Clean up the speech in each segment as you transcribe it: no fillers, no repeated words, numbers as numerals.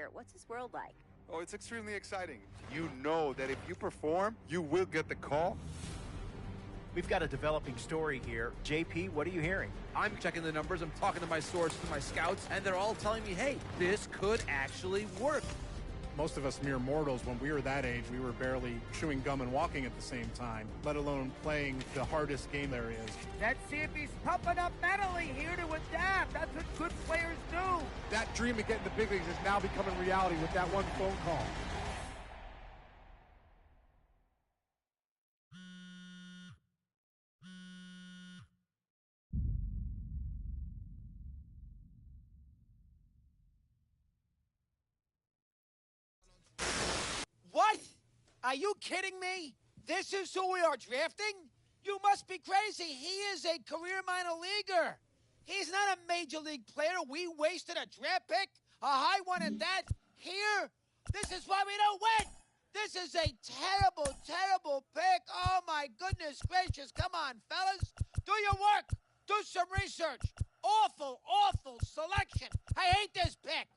career. What's his world like? Oh, it's extremely exciting. You know that if you perform, you will get the call. We've got a developing story here. JP, what are you hearing? I'm checking the numbers, I'm talking to my sources, to my scouts, and they're all telling me, hey, this could actually work. Most of us mere mortals, when we were that age, we were barely chewing gum and walking at the same time, let alone playing the hardest game there is. Let's see if he's pumping up mentally here to adapt. That's what good players do. That dream of getting the big leagues is now becoming reality with that one phone call. What? Are you kidding me? This is who we are drafting? You must be crazy. He is a career minor leaguer. He's not a major league player. We wasted a draft pick, a high one at that. Here, this is why we don't win. This is a terrible, terrible pick. Oh, my goodness gracious. Come on, fellas. Do your work. Do some research. Awful, awful selection. I hate this pick.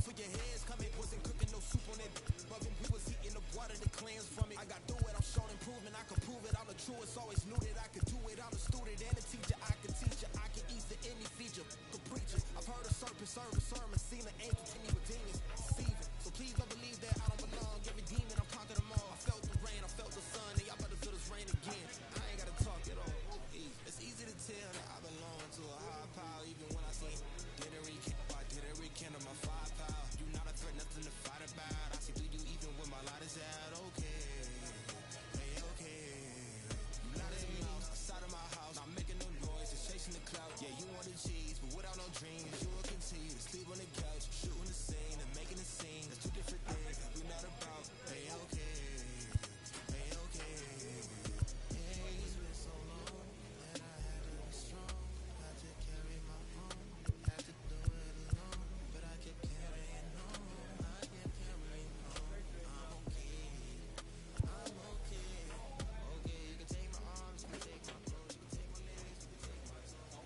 For your heads coming, wasn't cooking no soup on it. But when we was eating the water, the clans from it. I got through it, I'm showing improvement. I could prove it. I'm the truest, always knew that I could do it. I'm a student and a teacher. I can teach you. I can ease to any feature. The preacher. I've heard a serpent serve a sermon. Seen an ain't continue with demons. Deceiving. So please don't believe that I don't belong. Every demon, I'm conquered them all. I felt the rain, I felt the sun. And y'all better feel this rain again. I ain't gotta talk at all. It's easy to tell that I belong to a high power. Even when I say didn't rekindle my firepower. You not a threat, nothing to fight about. I see through you even when my light is out. Okay, hey, okay. You not in lost, outside of my house. Not making no noise, just chasing the cloud. Yeah, you want the cheese, but without no dreams, you will continue to sleep on the couch, shooting the scene and making the scene. That's two different things. We not about. Hey, okay, hey, okay. Hey, it's been so long that I had to be strong. Had to carry my own, had to do it alone. But I kept carrying on, I kept carrying on. I'm okay, I'm okay. Okay, you can take my arms, you can take my clothes, you can take my legs, you can take my soul.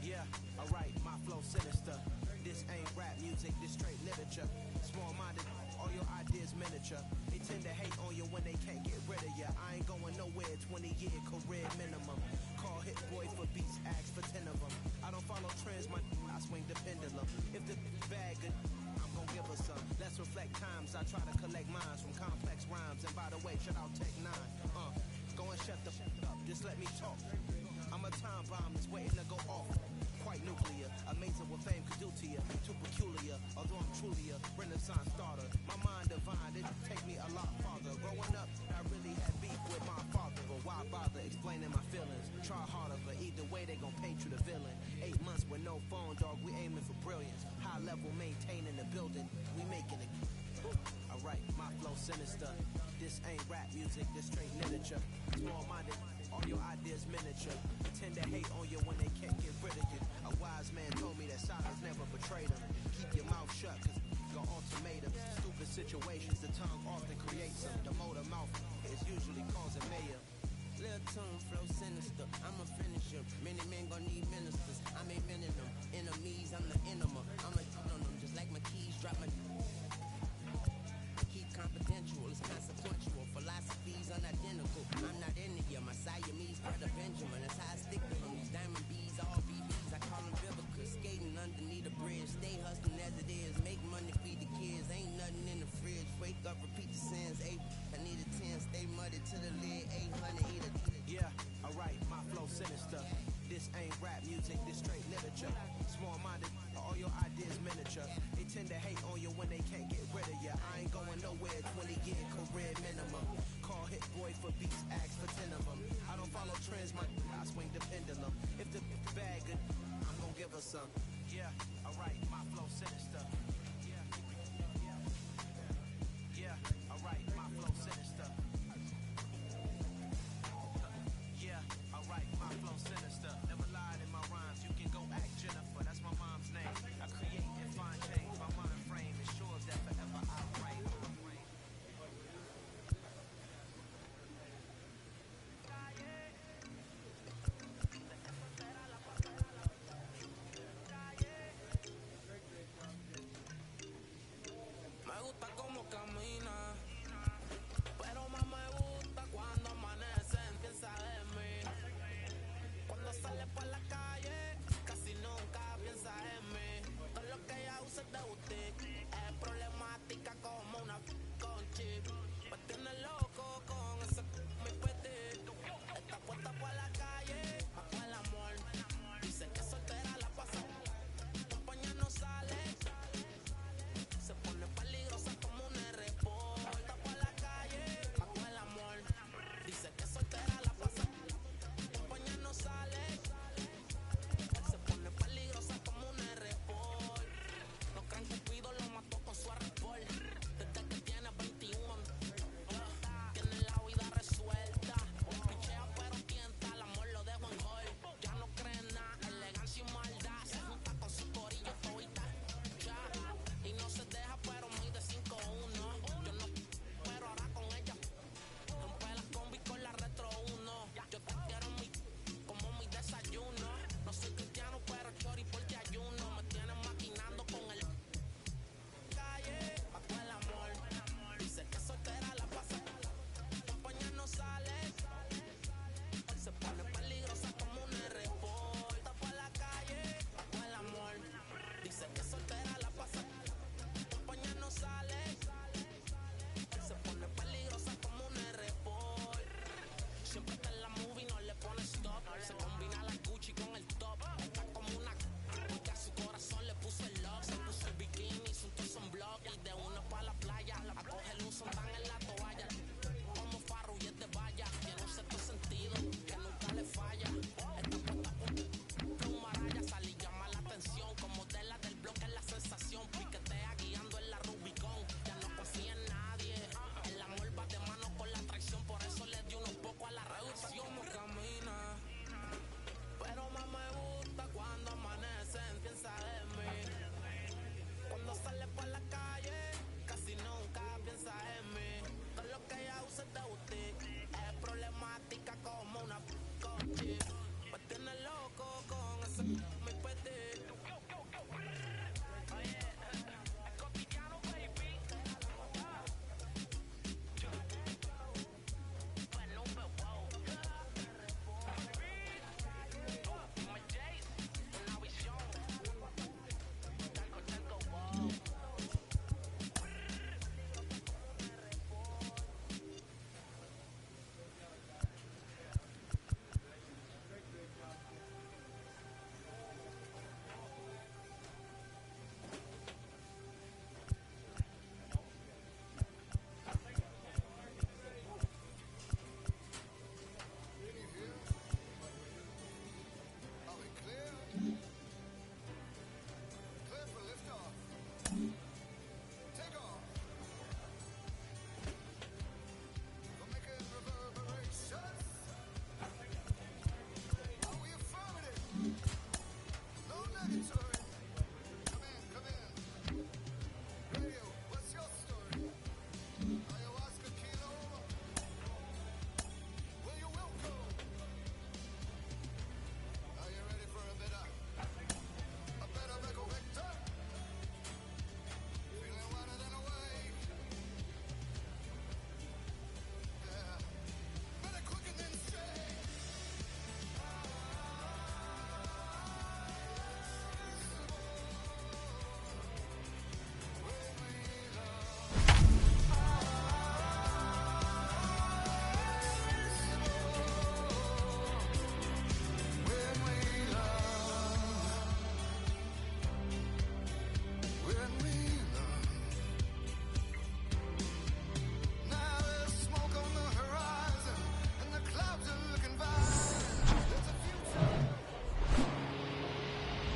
Yeah, alright, my flow sinister. This ain't rap music, this straight literature. Small-minded, all your ideas miniature. They tend to hate on you when they can't get rid of you. I ain't going nowhere, 20-year career minimum. Call Hit Boy for beats, ask for 10 of them. I don't follow trends, I swing the pendulum. If the bag good, I'm gon' give her some. Let's reflect times, I try to collect minds from complex rhymes. And by the way, shout out Tech 9. Go and shut the up, just let me talk. I'm a time bomb that's waiting to go off. Quite nuclear, amazing what fame could do to you. Too peculiar, although I'm truly a renaissance starter. My mind divine, it take me a lot farther. Growing up, I really had beef with my father. But why bother explaining my feelings? Try harder, but either way they gon' paint you the villain. 8 months with no phone, dog, we aiming for brilliance. High level maintaining the building, we making it. Alright, my flow sinister. This ain't rap music, this straight literature. Small-minded, all your ideas miniature. Pretend to hate on you when they can't get rid of you. A wise man told me that silence never betrayed him. Keep your mouth shut, cause got ultimatums. Stupid situations, the tongue often creates them. The motor mouth is usually causing mayhem. Little tune, flow sinister, I'm a finisher. Many men gon' need ministers, I'm a men in them. Enemies, I'm the enema. I'm a on them, just like my keys drop my... Keep confidential, it's consequential. Philosophies unidentical. I'm not into you, my Siamese brother Benjamin. That's how I stick to them. These diamond bees, all BBs, I call them biblicals. Skating underneath a bridge, stay hustling as it is. Make money, feed the kids, ain't nothing in the fridge. Wake up, repeat the sins. 8, I need a 10, stay muddy to the lid. 800, eat a... Yeah, alright, my flow sinister. This ain't rap music, this straight literature. Small-minded, all your ideas miniature. They tend to hate on you when they can't get rid of you. I ain't going nowhere, 20-year career minimum. Call Hit Boy for beats, ask for 10 of them. I don't follow trends, I swing the pendulum. If the bag good, I'm gon' give her some. Yeah, alright, my flow sinister. Yeah, alright, my flow sinister. Yeah, alright, my flow sinister. Never lied in my rhymes, you can go ask Jennifer, that's my mom's name. I create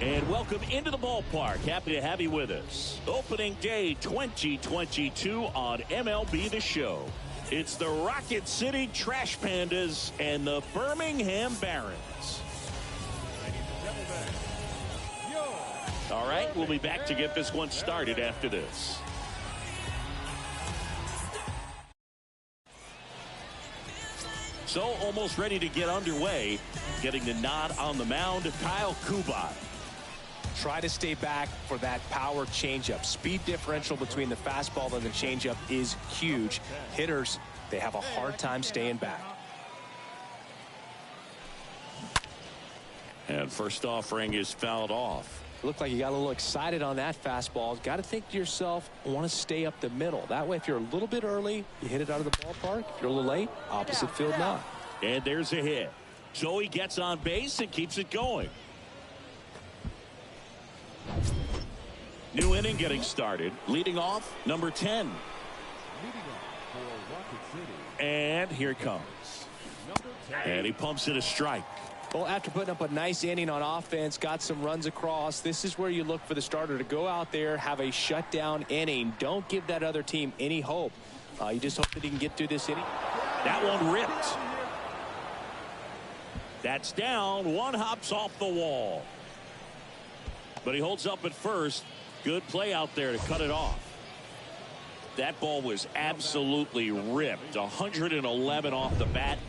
And welcome into the ballpark. Happy to have you with us. Opening day 2022 on MLB The Show. It's the Rocket City Trash Pandas and the Birmingham Barons. All right, we'll be back to get this one started after this. So almost ready to get underway. Getting the nod on the mound, Kyle Kubat. Try to stay back for that power changeup. Speed differential between the fastball and the changeup is huge. Hitters, they have a hard time staying back. And first offering is fouled off. Looked like you got a little excited on that fastball. Got to think to yourself, I want to stay up the middle. That way, if you're a little bit early, you hit it out of the ballpark. If you're a little late, opposite field not. And there's a hit. So he gets on base and keeps it going. New inning getting started. Leading off, number 10. And here it comes. And he pumps in a strike. Well, after putting up a nice inning on offense, got some runs across, this is where you look for the starter to go out there, have a shutdown inning. Don't give that other team any hope. You just hope that he can get through this inning. That one ripped. That's down. One hops off the wall. But he holds up at first. Good play out there to cut it off. That ball was absolutely ripped. 111 off the bat.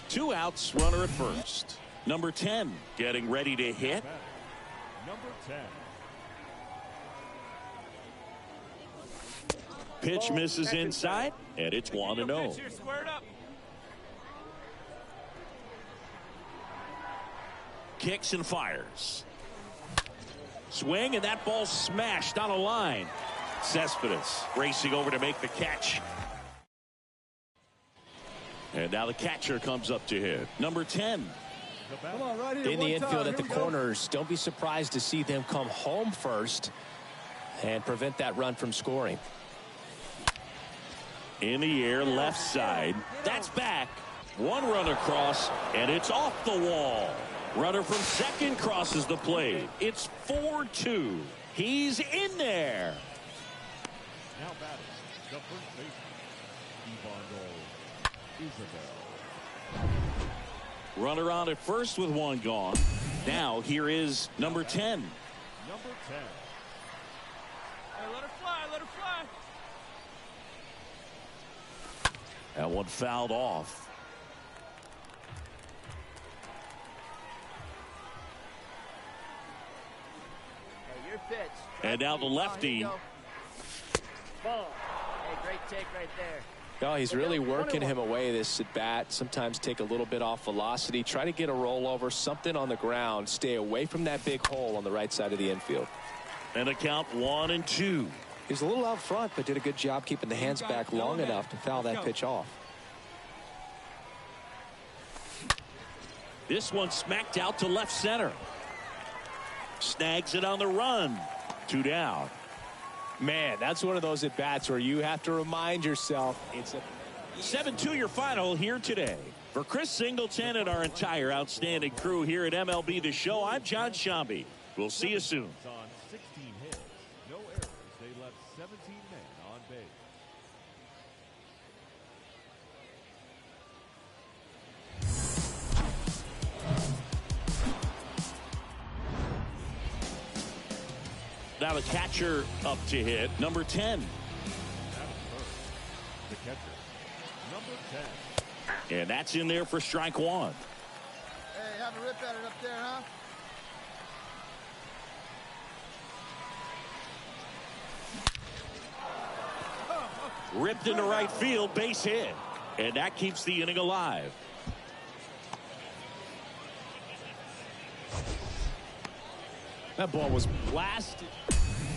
2 outs, runner at first. Number 10 getting ready to hit. Number 10. Pitch misses inside, and it's 1-0. Kicks and fires. Swing, and that ball smashed on a line. Cespedes racing over to make the catch. And now the catcher comes up to hit. Number 10. In the infield at the corners, don't be surprised to see them come home first and prevent that run from scoring. In the air, left side. That's back. One run across, and it's off the wall. Runner from second crosses the plate. It's 4-2. He's in there. Now batting, the first baseman, Isabel. Runner on at first with one gone. Now here is number 10. Number 10. Hey, let her fly, let her fly. That one fouled off. Pitch. And now the lefty. Ball. Hey, great take right there. No, he's really working him away this at bat. Sometimes take a little bit off velocity. Try to get a rollover, something on the ground. Stay away from that big hole on the right side of the infield. And a count 1-2. He was a little out front, but did a good job keeping the hands back long enough to foul that pitch off. This one smacked out to left center. Snags it on the run. 2 down. Man, that's one of those at bats where you have to remind yourself it's a 7-2 your final here today. For Chris Singleton and our entire outstanding crew here at MLB The Show, I'm John Shambi. We'll see you soon. On 16 hits, no errors. They left 17 men on base. Now the catcher up to hit, number 10. The catcher, number 10. And that's in there for strike 1. Hey, have a rip at it up there, huh? Ripped into right field, base hit. And that keeps the inning alive. That ball was blasted.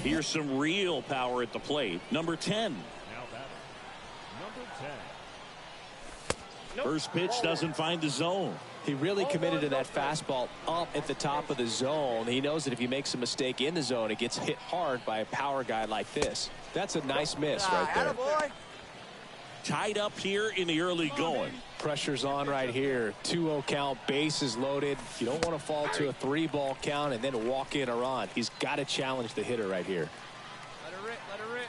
Here's some real power at the plate. Number 10. Now batting. Number 10. First pitch doesn't find the zone. He really committed to that fastball up at the top of the zone. He knows that if he makes a mistake in the zone, it gets hit hard by a power guy like this. That's a nice miss right there. Tied up here in the early going. Pressure's on right here. 2-0 count, bases loaded. You don't want to fall to a 3-ball count and then walk in a run. He's got to challenge the hitter right here. Let her rip, let her rip.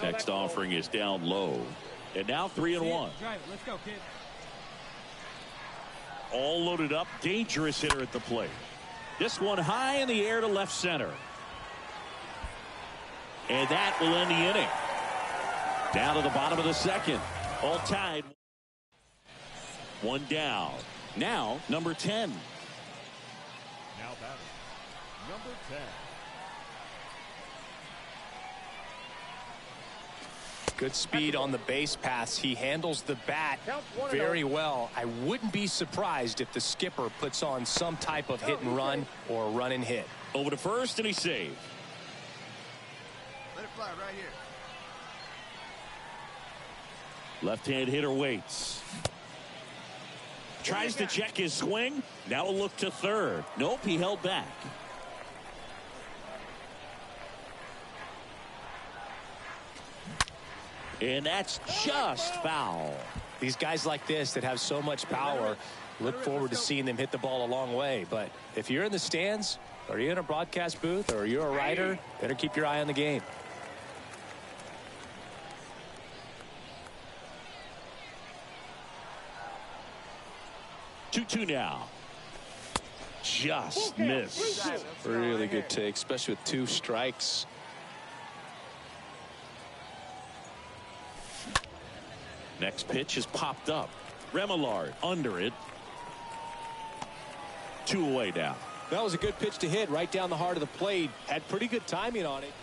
Next offering is down low. And now 3-1. Drive it. Let's go, kid. All loaded up. Dangerous hitter at the plate. This one high in the air to left center. And that will end the inning. Down to the bottom of the second. All tied. One down. Now, number 10. Now batting, number 10. Good speed on the base paths. He handles the bat very well. I wouldn't be surprised if the skipper puts on some type of hit and run or run and hit. Over to first, and he saved. Let it fly right here. Left-hand hitter waits. Tries to check his swing. Now a look to third. Nope, he held back. And that's just foul. These guys like this that have so much power, look forward to seeing them hit the ball a long way. But if you're in the stands, or you're in a broadcast booth, or you're a writer, better keep your eye on the game. Two now. Just missed. Really good take, especially with 2 strikes. Next pitch is popped up. Remillard under it. 2 away now. That was a good pitch to hit right down the heart of the plate. Had pretty good timing on it.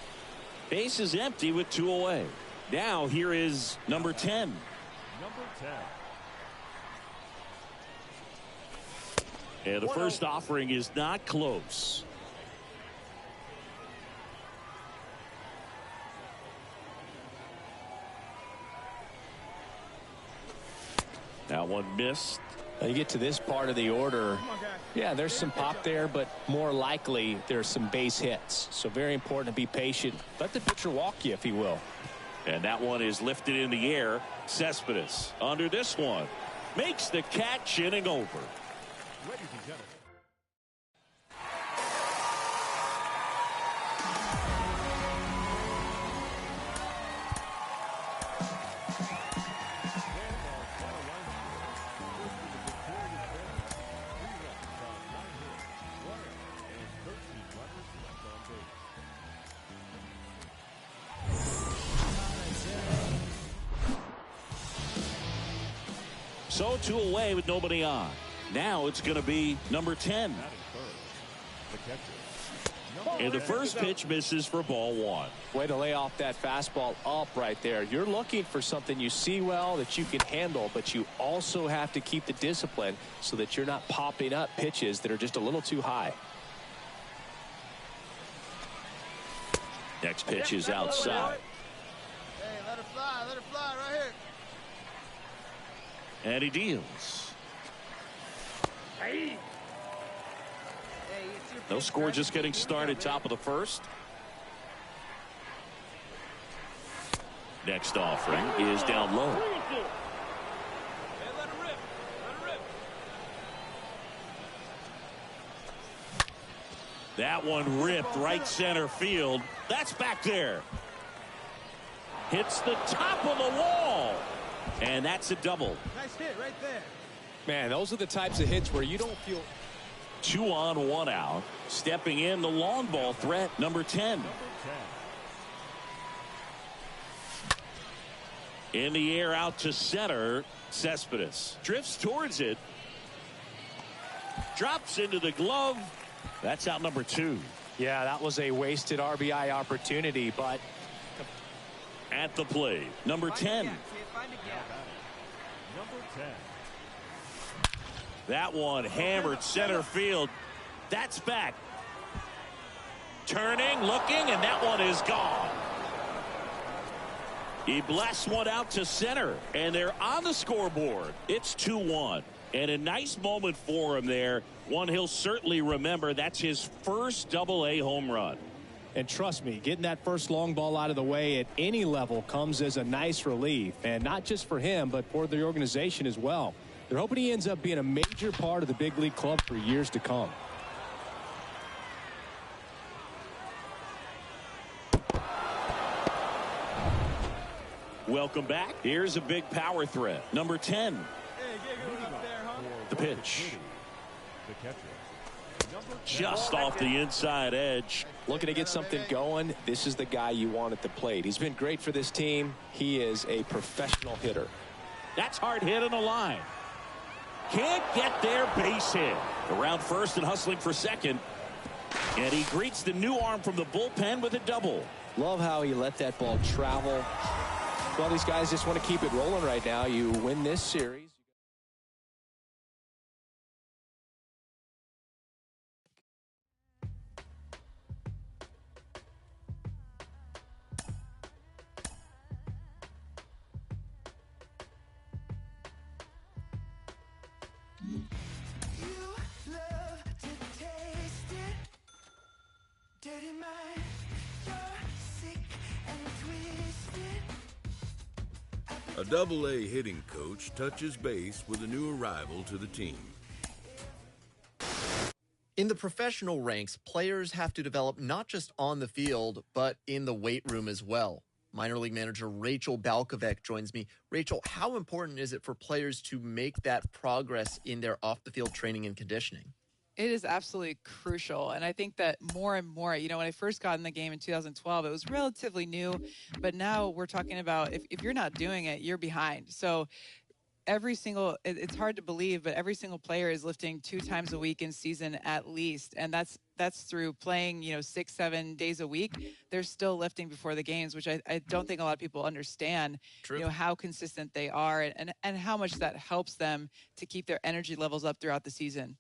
Base is empty with 2 away. Now here is number 10. Number 10. And the first offering is not close. That one missed. Now you get to this part of the order. Yeah, there's some pop there, but more likely there's some base hits. So very important to be patient. Let the pitcher walk you, if he will. And that one is lifted in the air. Cespedes under this one. Makes the catch, inning over. Ladies and gentlemen. So 2 away with nobody on. Now it's going to be number 10. And the first pitch misses for ball 1. Way to lay off that fastball up right there. You're looking for something you see well that you can handle, but you also have to keep the discipline so that you're not popping up pitches that are just a little too high. Next pitch is outside. Hey, let it fly right here. And he deals. No score, just getting started, top of the first. Next offering is down low. Hey, let her rip. Let her rip. That one ripped right center field. That's back there. Hits the top of the wall. And that's a double. Nice hit right there. Man, those are the types of hits where you don't feel. 2 on, 1 out. Stepping in the long ball threat, number 10. In the air out to center. Cespedes drifts towards it. Drops into the glove. That's out number 2. Yeah, that was a wasted RBI opportunity, but at the plate, number 10. Number 10. That one hammered center field. That's back. Turning, looking, and that one is gone. He blasts one out to center, and they're on the scoreboard. It's 2-1. And a nice moment for him there. One he'll certainly remember. That's his first Double-A home run. And trust me, getting that first long ball out of the way at any level comes as a nice relief. And not just for him, but for the organization as well. They're hoping he ends up being a major part of the big league club for years to come. Welcome back. Here's a big power threat. Number 10. Hey, get good up there, huh? The pitch. The catcher. Just off the inside edge. Looking to get something going. This is the guy you want at the plate. He's been great for this team. He is a professional hitter. That's hard hit on the line. Can't get there, base hit. Around first and hustling for second. And he greets the new arm from the bullpen with a double. Love how he let that ball travel. Well, these guys just want to keep it rolling right now. You win this series. A Double-A hitting coach touches base with a new arrival to the team. In the professional ranks, players have to develop not just on the field, but in the weight room as well. Minor league manager Rachel Balkovec joins me. Rachel, how important is it for players to make that progress in their off-the-field training and conditioning? It is absolutely crucial. And I think that more and more, you know, when I first got in the game in 2012, it was relatively new. But now we're talking about if you're not doing it, you're behind. So it's hard to believe, but every single player is lifting 2 times a week in season at least. And that's through playing, 6-7 days a week. They're still lifting before the games, which I don't think a lot of people understand. True. How consistent they are and how much that helps them to keep their energy levels up throughout the season.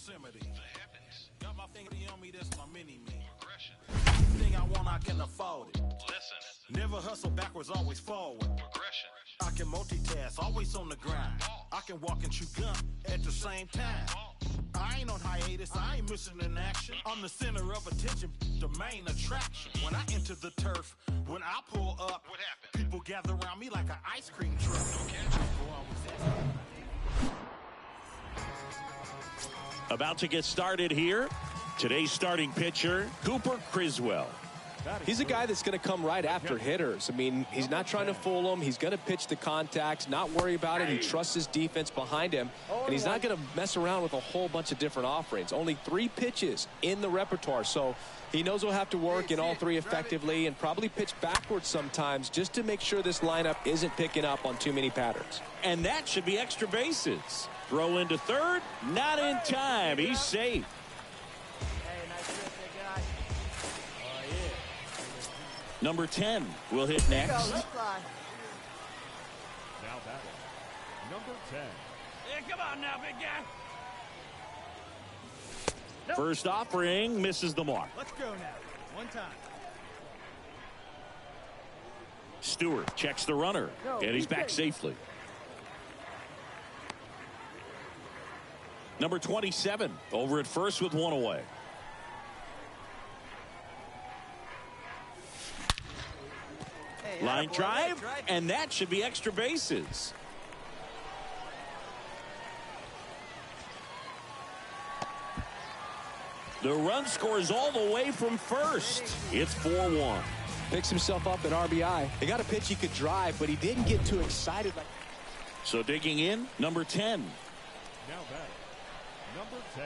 Yosemite. Got my finger on me, that's my mini-me. Thing I want, I can afford it. Never hustle backwards, always forward. I can multitask, always on the grind. I can walk and chew gum at the same time. I ain't on hiatus, I ain't missing an action. I'm the center of attention, the main attraction. When I enter the turf, when I pull up, what happened? People gather around me like an ice cream truck. About to get started here. Today's starting pitcher, Cooper Criswell. He's a guy that's going to come right after hitters. I mean, he's not trying to fool them. He's going to pitch the contacts, not worry about it. He trusts his defense behind him, and he's not going to mess around with a whole bunch of different offerings. Only 3 pitches in the repertoire, so he knows he'll have to work in all 3 effectively and probably pitch backwards sometimes just to make sure this lineup isn't picking up on too many patterns. And that should be extra bases. Throw into third, not in time. He's safe. Number 10 will hit next. Now batting, number 10. Yeah, come on now, big guy. First offering misses the mark. Let's go now. One time. Stewart checks the runner, and he's back safely. Number 27 over at first with 1 away. Line drive, and that should be extra bases. The run scores all the way from first. It's 4-1. Picks himself up at RBI. They got a pitch he could drive, but he didn't get too excited. So digging in, number 10. Now batting, number 10.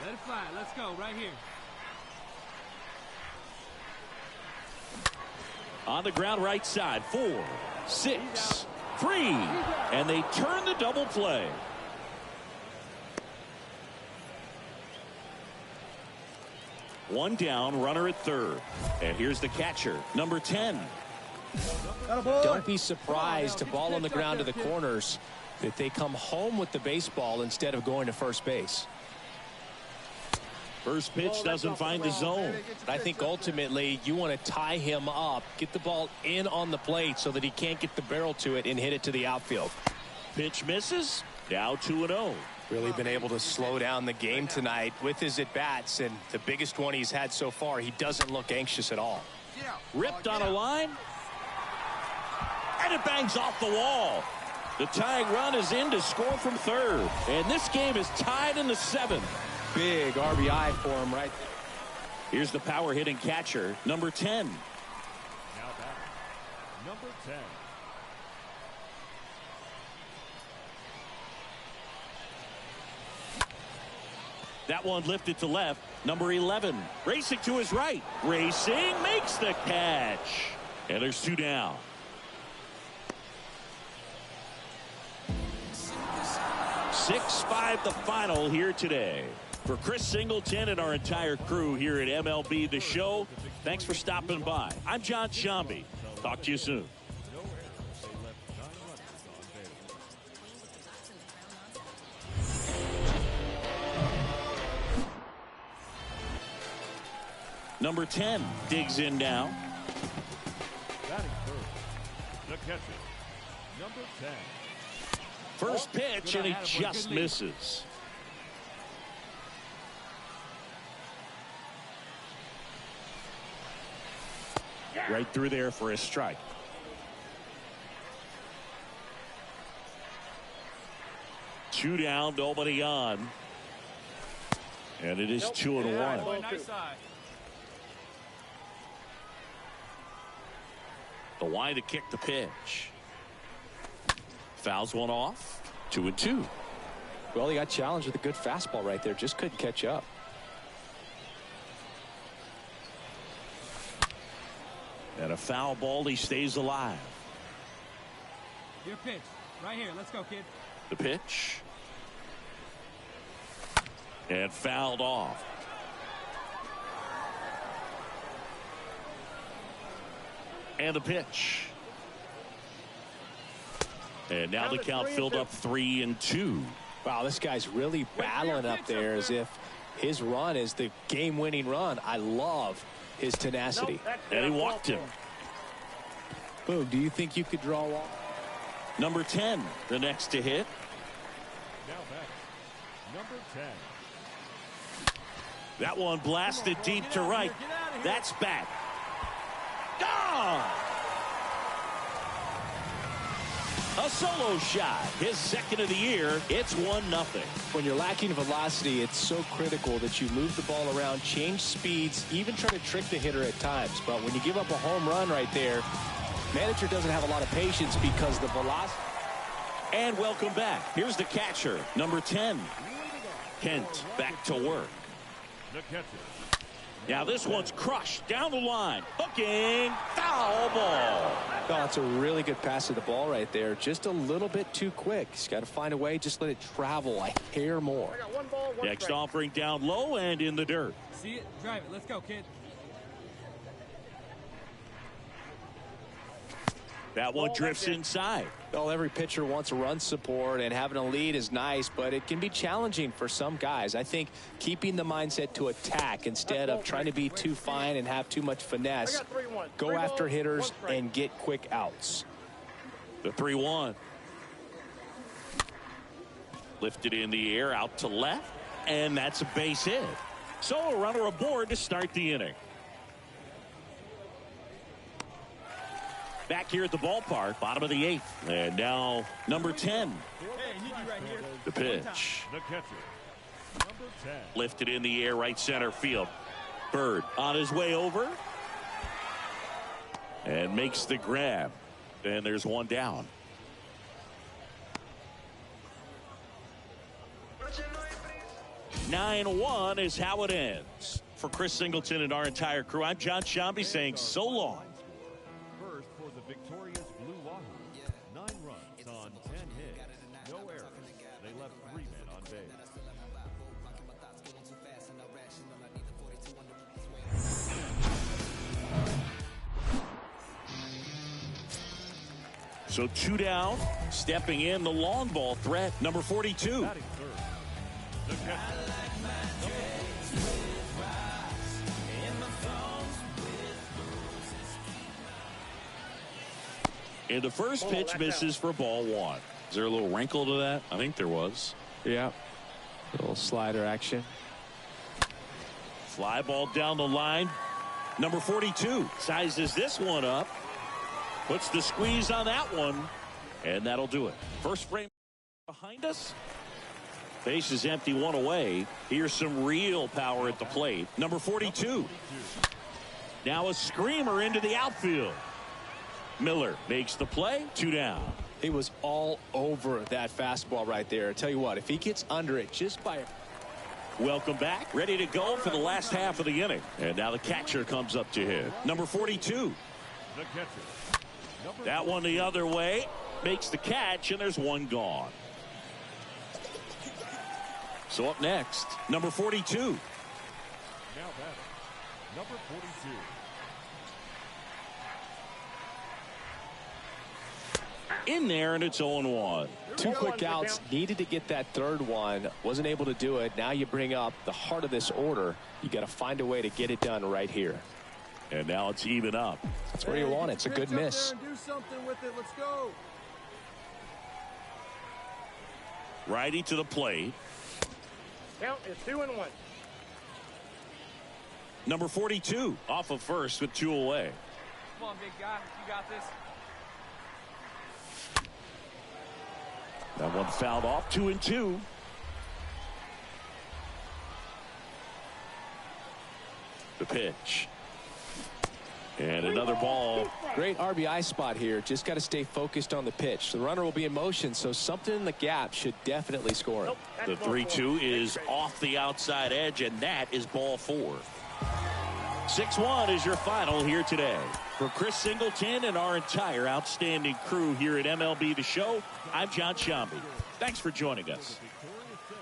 Let it fly. Let's go right here. On the ground right side, 4, 6, 3, and they turn the double play. One down, runner at third. And here's the catcher, number 10. Don't be surprised to ball on the ground to the corners that they come home with the baseball instead of going to first base. First pitch doesn't find the zone. But I think ultimately you want to tie him up, get the ball in on the plate so that he can't get the barrel to it and hit it to the outfield. Pitch misses. Now 2-0. Really been able to slow down the game tonight with his at-bats, and the biggest one he's had so far, he doesn't look anxious at all. Ripped on a line. And it bangs off the wall. The tying run is in to score from third. And this game is tied in the 7th. Big RBI for him right there. Here's the power hitting catcher, number 10. Now batting, number 10. That one lifted to left, number 11. Racing to his right. Racing makes the catch. And there's 2 down. .65 the final here today. For Chris Singleton and our entire crew here at MLB The Show, thanks for stopping by. I'm John Sciambi. Talk to you soon. Number 10 digs in now. Batting first, the catcher, number 10. First pitch, and he just misses. Right through there for a strike. Two down, nobody on. And it is 2-1. Nice side. The line to kick the pitch. Fouls one off. 2-2. Well, he got challenged with a good fastball right there. Just couldn't catch up. And a foul ball, he stays alive. Your pitch. Right here. Let's go, kid. The pitch. And fouled off. And the pitch. And now the count filled up 3-2. Wow, this guy's really battling up there as if his run is the game-winning run. I love his tenacity. And he walked him. Boog, do you think you could draw a walk? Number 10, the next to hit. Now back, number 10. That one blasted deep to right. That's back. Gone! A solo shot, his second of the year. It's 1-0. When you're lacking velocity, it's so critical that you move the ball around, change speeds, even try to trick the hitter at times. But when you give up a home run right there, manager doesn't have a lot of patience because the velocity. And welcome back. Here's the catcher, number 10. Kent back to work. The catcher. Now this one's crushed down the line. Hooking. Foul ball. Oh, it's a really good pass to the ball right there. Just a little bit too quick. He's got to find a way. Just let it travel a hair more. Next offering down low and in the dirt. See it? Drive it. Let's go, kid. That one drifts inside. Well, every pitcher wants a run support, and having a lead is nice, but it can be challenging for some guys. I think keeping the mindset to attack instead of trying to be too fine and have too much finesse, go after hitters and get quick outs. The 3-1. Lifted in the air out to left, and that's a base hit. So a runner aboard to start the inning. Back here at the ballpark, bottom of the 8th. And now number 10. Hey, you right here. The pitch. The catcher. Number 10. Lifted in the air, right center field. Bird on his way over. And makes the grab. And there's one down. "9-1 is how it ends. For Chris Singleton and our entire crew, I'm John Shambi saying so long. First for the victorious Blue Wahoo. 9 runs on 10 hits. No errors. They left 3 men on base. So 2 down, stepping in the long ball threat, number 42. Batting third. The catcher. And the first pitch misses for ball 1. Is there a little wrinkle to that? I think there was. Yeah. A little slider action. Fly ball down the line. Number 42 sizes this one up. Puts the squeeze on that one. And that'll do it. First frame behind us. Base is empty, 1 away. Here's some real power at the plate. Number 42. Now a screamer into the outfield. Miller makes the play. 2 down. He was all over that fastball right there. I tell you what, if he gets under it just by... Welcome back. Ready to go for the last half of the inning. And now the catcher comes up to hit. Number 42. The catcher. That one the other way. Makes the catch, and there's one gone. So up next, number 42. Now batting. Number 42. In there, and it's 0-1. 2 quick outs, needed to get that third one, wasn't able to do it. Now you bring up the heart of this order. You got to find a way to get it done right here. And now it's even up. That's where you want it. It's a good miss. Do something with it. Let's go. Righty to the plate. Count is 2-1. Number 42 off of first with 2 away. Come on, big guy. You got this. That one fouled off. 2-2. The pitch. And another ball. Great RBI spot here. Just got to stay focused on the pitch. The runner will be in motion, so something in the gap should definitely score him. The 3-2 is off the outside edge, and that is ball 4. 6-1 is your final here today. For Chris Singleton and our entire outstanding crew here at MLB The Show, I'm John Shambi. Thanks for joining us. Victorious Saints.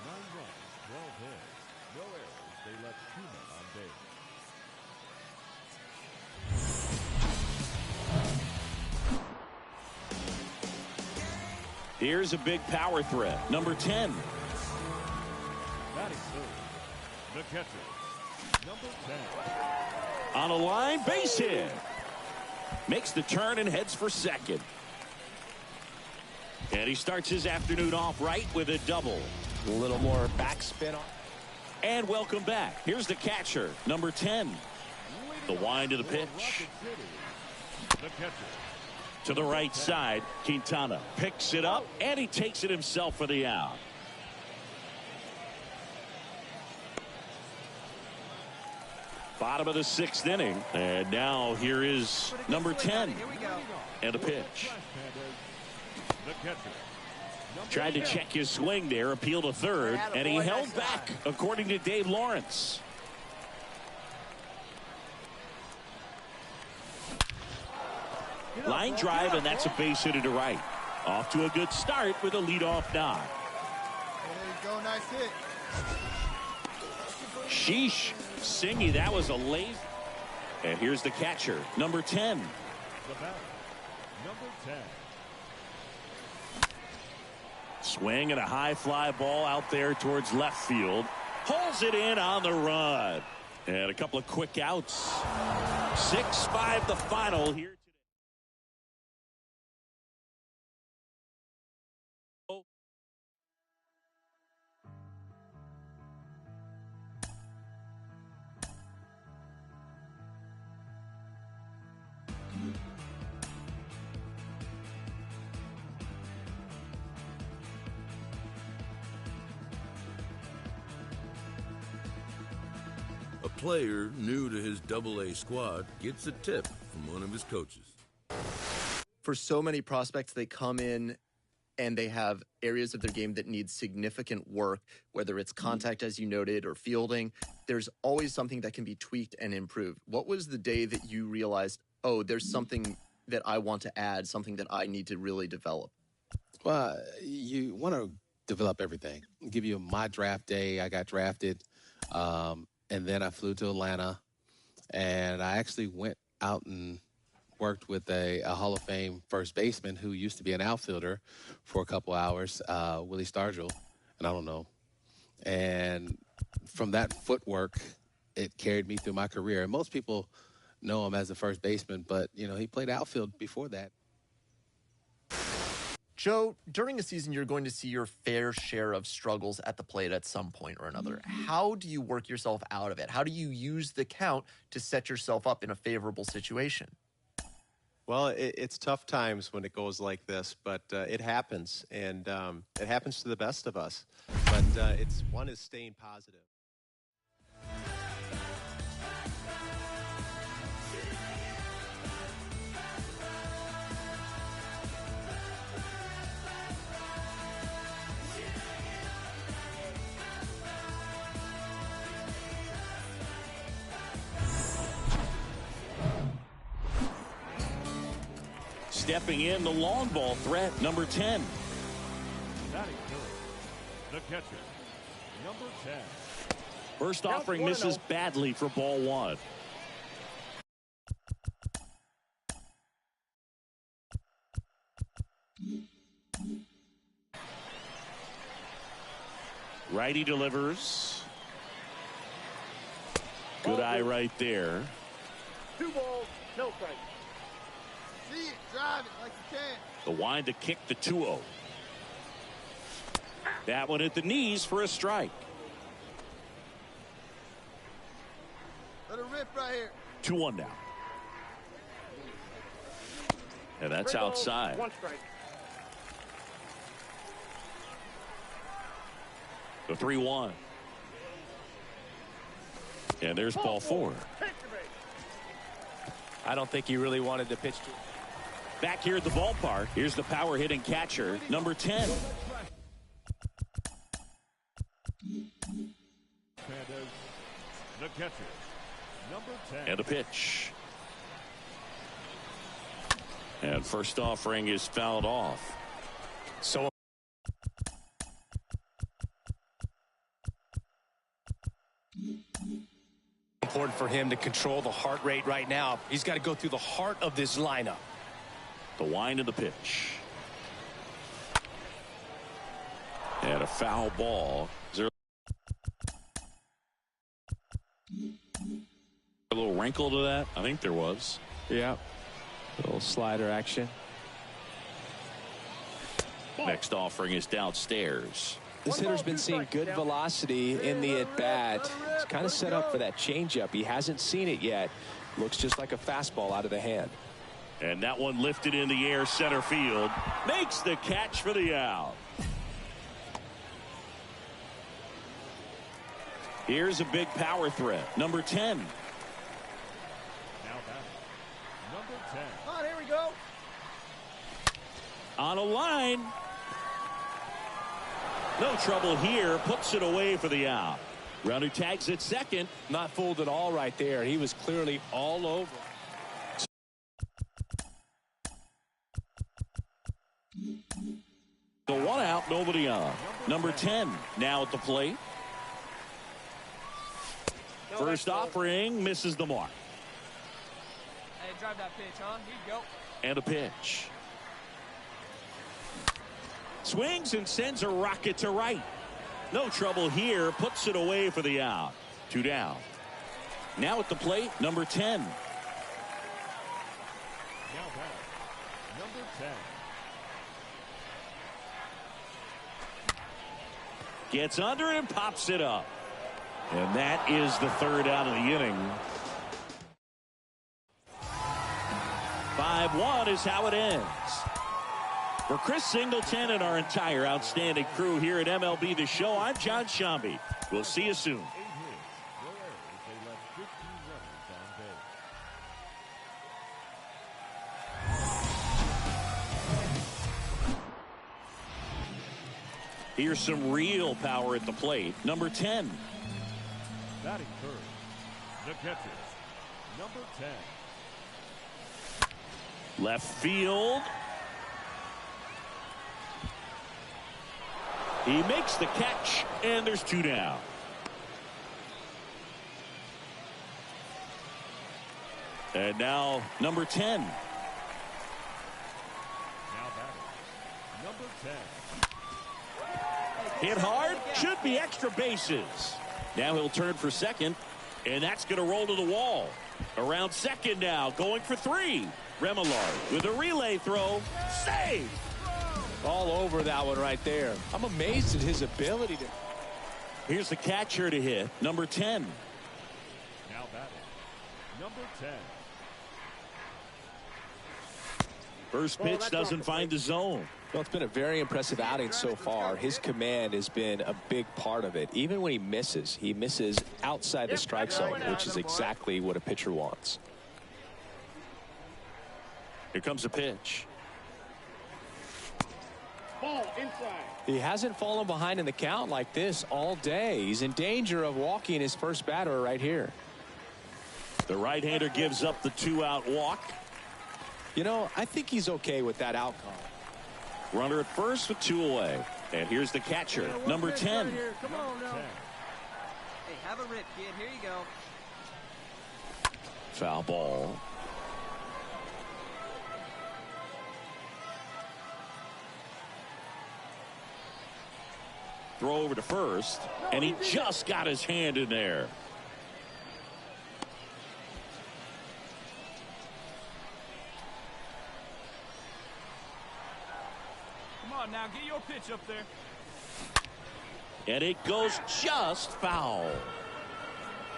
9 runs, 12 hits. No errors. They left 2 men on base. Here's a big power threat. Number 10. Batting third, the catcher, number 10. On a line, base hit. Makes the turn and heads for second. And he starts his afternoon off right with a double. A little more backspin. And welcome back. Here's the catcher, number 10. The wind of the pitch. The catcher. To the right side, Quintana picks it up, and he takes it himself for the out. Bottom of the 6th inning, and now here is number 10. And a pitch. The catcher. Tried to check his swing there, appeal to third, and he held back, according to Dave Lawrence. Line drive, and that's a base hit to right. Off to a good start with a leadoff knock. There you go, nice hit. Sheesh. Singy, that was a lazy. And here's the catcher, number 10. The batter, number 10. Swing and a high fly ball out there towards left field. Pulls it in on the run. And a couple of quick outs. 6-5 the final here. A player new to his AA squad gets a tip from one of his coaches. For so many prospects, they come in and they have areas of their game that need significant work, whether it's contact, as you noted, or fielding. There's always something that can be tweaked and improved. What was the day that you realized, oh, there's something that I want to add, something that I need to really develop? Well, you want to develop everything. I'll give you my draft day. I got drafted, and then I flew to Atlanta, and I actually went out and worked with a Hall of Fame first baseman who used to be an outfielder for a couple hours, Willie Stargell, and I don't know. And from that footwork, it carried me through my career. And most people know him as a first baseman, but, you know, he played outfield before that. Joe, during a season, you're going to see your fair share of struggles at the plate at some point or another. How do you work yourself out of it? How do you use the count to set yourself up in a favorable situation? Well, it's tough times when it goes like this, but it happens, and it happens to the best of us. But one is staying positive. Stepping in, the long ball threat, number 10. Batting third, the catcher, number 10. First offering misses badly for ball one. Righty delivers. Good eye right there. 2 balls, no strike. See it, drive it like you can. The wind to kick the 2-0. That one at the knees for a strike. Let it rip right here. 2-1 now. And that's outside. 1 strike. The 3-1. And there's ball 4. I don't think he really wanted to pitch to. Back here at the ballpark, here's the power hitting catcher, number 10. The catcher, number 10. And a pitch. And first offering is fouled off. So important for him to control the heart rate right now. He's got to go through the heart of this lineup. The wind of the pitch. And a foul ball. Is there a little wrinkle to that? I think there was. Yeah. A little slider action. Next offering is downstairs. This hitter's been seeing good velocity in the at-bat. It's kind of set up for that changeup. He hasn't seen it yet. Looks just like a fastball out of the hand. And that one lifted in the air center field. Makes the catch for the out. Here's a big power threat. Number 10. Now batting. Number 10. Oh, there we go. On a line. No trouble here. Puts it away for the out. Runner tags at second. Not fooled at all right there. He was clearly all over. The one out, nobody on. Number 10 now at the plate. First offering misses the mark. Hey, drive that pitch, huh? Here you go. And a pitch. Swings and sends a rocket to right. No trouble here. Puts it away for the out. 2 down. Now at the plate, number 10. Now batting. Number 10. Gets under it and pops it up. And that is the third out of the inning. 5-1 is how it ends. For Chris Singleton and our entire outstanding crew here at MLB The Show, I'm John Shambi. We'll see you soon. 8 hits, no errors. They left 15 runners on base. Here's some real power at the plate. Number 10. Batting first, the catcher, number 10. Left field. He makes the catch, and there's 2 down. And now number 10. Now batting, number 10. Hit hard, should be extra bases. Now he'll turn for second, and that's going to roll to the wall. Around second now, going for 3. Remillard with a relay throw. Save! All over that one right there. I'm amazed at his ability to. Here's the catcher to hit. Number 10. Now batting, number 10. First pitch doesn't find the zone. Well, it's been a very impressive outing so far. His command has been a big part of it. Even when he misses outside the strike zone, which is exactly what a pitcher wants. Here comes a pitch. Ball inside. He hasn't fallen behind in the count like this all day. He's in danger of walking his first batter right here. The right-hander gives up the 2-out walk. You know, I think he's okay with that outcome. Runner at first with 2 away. And here's the catcher, number 10. Right, come on now. Hey, have a rip, kid. Here you go. Foul ball. Throw over to first, and he just got his hand in there. Come on now, get your pitch up there. And it goes just foul.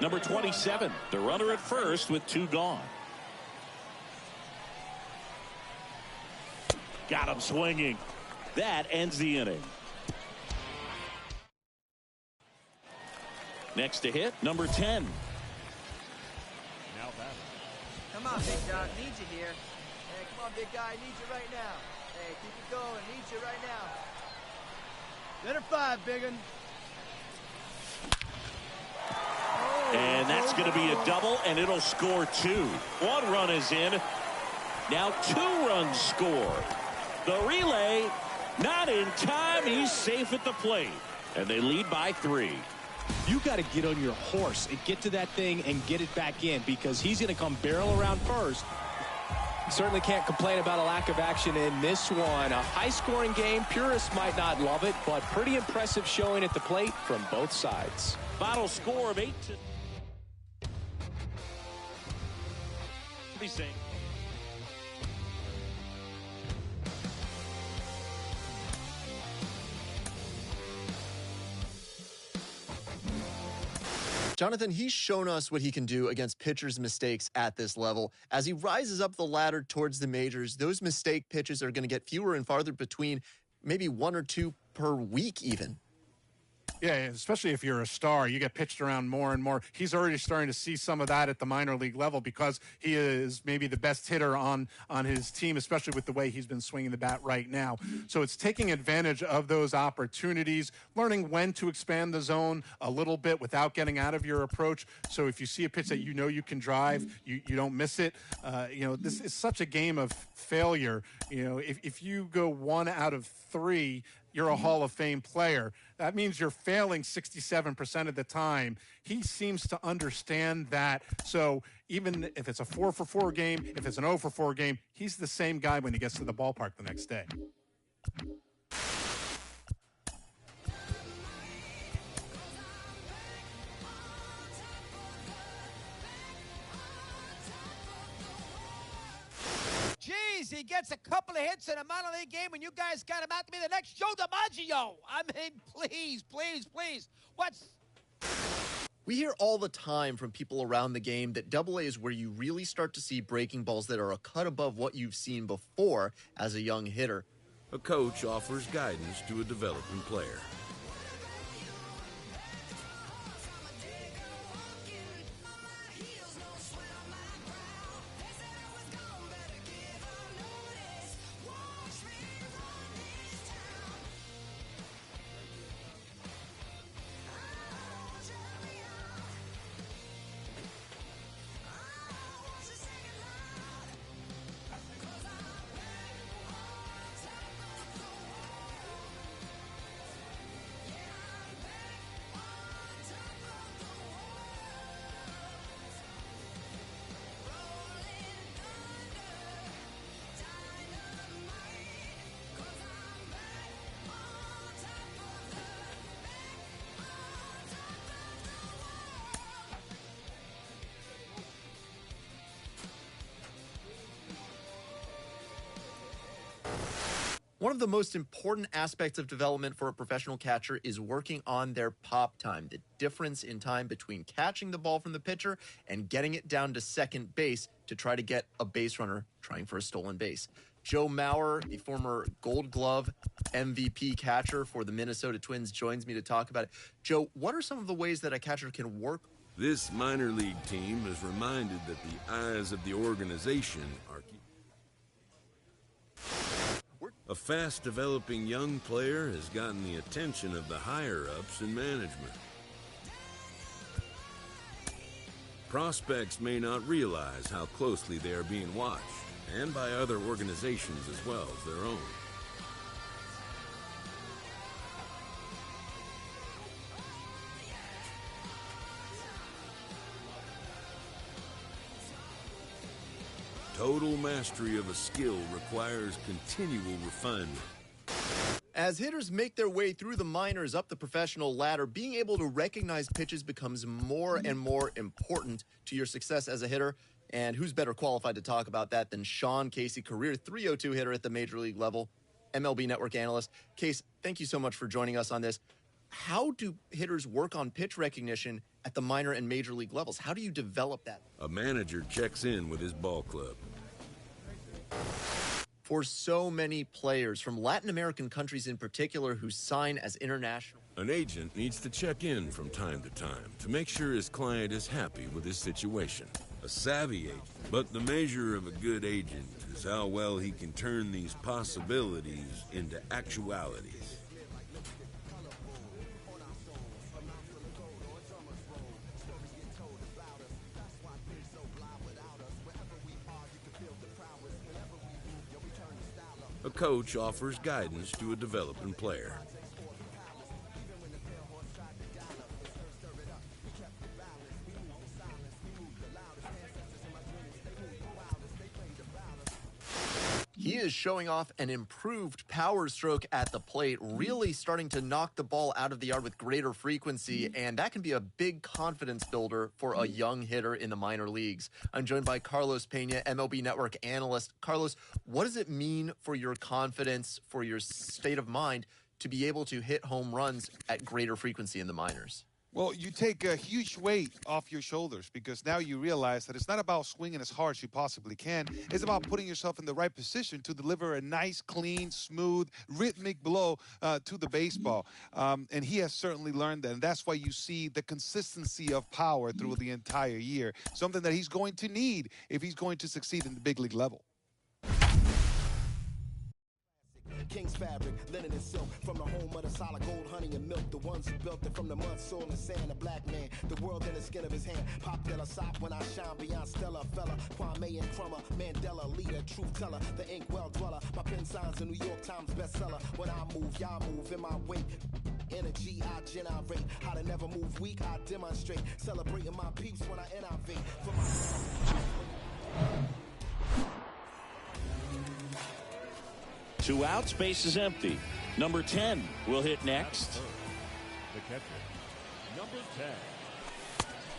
Number 27, the runner at first with 2 gone. Got him swinging. That ends the inning. Next to hit, number 10. Now batting. Come on, big dog. Need you here. Hey, come on, big guy. Need you right now. Hey, keep it going. Need you right now. Letter 5, biggin. And that's going to be a double, and it'll score 2. 1 run is in. Now 2 runs score. The relay, not in time. He's safe at the plate. And they lead by 3. You got to get on your horse and get to that thing and get it back in, because he's going to come barrel around first. Certainly can't complain about a lack of action in this one. A high-scoring game. Purists might not love it, but pretty impressive showing at the plate from both sides. Final score of 8-2. Jonathan, he's shown us what he can do against pitchers' mistakes at this level. As he rises up the ladder towards the majors, those mistake pitches are going to get fewer and farther between, maybe 1 or 2 per week even. Yeah, especially if you're a star, you get pitched around more and more. He's already starting to see some of that at the minor league level because he is maybe the best hitter on his team, especially with the way he's been swinging the bat right now. So it's taking advantage of those opportunities, learning when to expand the zone a little bit without getting out of your approach. So if you see a pitch that you know you can drive, you don't miss it. This is such a game of failure. If you go 1 out of 3, you're a Hall of Fame player. That means you're failing 67% of the time. He seems to understand that. So even if it's a 4-for-4 game, if it's an 0-for-4 game, he's the same guy when he gets to the ballpark the next day. Jeez, he gets a couple of hits in a minor league game when you guys got him out to be the next Joe DiMaggio. I mean, please. We hear all the time from people around the game that AA is where you really start to see breaking balls that are a cut above what you've seen before as a young hitter. A coach offers guidance to a developing player. One of the most important aspects of development for a professional catcher is working on their pop time, the difference in time between catching the ball from the pitcher and getting it down to second base to try to get a base runner trying for a stolen base. Joe Mauer, the former Gold Glove MVP catcher for the Minnesota Twins, joins me to talk about it. Joe, what are some of the ways that a catcher can work? This minor league team is reminded that the eyes of the organization are a fast-developing young player has gotten the attention of the higher-ups in management. Prospects may not realize how closely they are being watched, and by other organizations as well as their own. Total mastery of a skill requires continual refinement. As hitters make their way through the minors up the professional ladder, being able to recognize pitches becomes more and more important to your success as a hitter. And who's better qualified to talk about that than Sean Casey, career .302 hitter at the major league level, MLB Network analyst. Case, thank you so much for joining us on this. How do hitters work on pitch recognition at the minor and major league levels? How do you develop that? A manager checks in with his ball club. For so many players from Latin American countries in particular who sign as international, an agent needs to check in from time to time to make sure his client is happy with his situation. A savvy agent. But the measure of a good agent is how well he can turn these possibilities into actualities. A coach offers guidance to a developing player. He is showing off an improved power stroke at the plate, really starting to knock the ball out of the yard with greater frequency, and that can be a big confidence builder for a young hitter in the minor leagues. I'm joined by Carlos Pena, MLB Network analyst. Carlos, what does it mean for your confidence, for your state of mind, to be able to hit home runs at greater frequency in the minors? Well, you take a huge weight off your shoulders because now you realize that it's not about swinging as hard as you possibly can. It's about putting yourself in the right position to deliver a nice, clean, smooth, rhythmic blow to the baseball. And he has certainly learned that. And that's why you see the consistency of power through the entire year, something that he's going to need if he's going to succeed in the big league level. King's fabric, linen and silk, from the home of the solid gold, honey and milk. The ones who built it from the mud, soil and sand. A black man, the world in the skin of his hand. Pop de la Sop when I shine beyond Stella, fella. Kwame and Crummer, Mandela, leader, truth teller, the ink well dweller. My pen signs a New York Times bestseller. When I move, y'all move in my wake. Energy, I generate. How to never move weak, I demonstrate. Celebrating my peace when I innovate. For my 2 outs, base is empty. Number 10 will hit next. The catcher, number 10.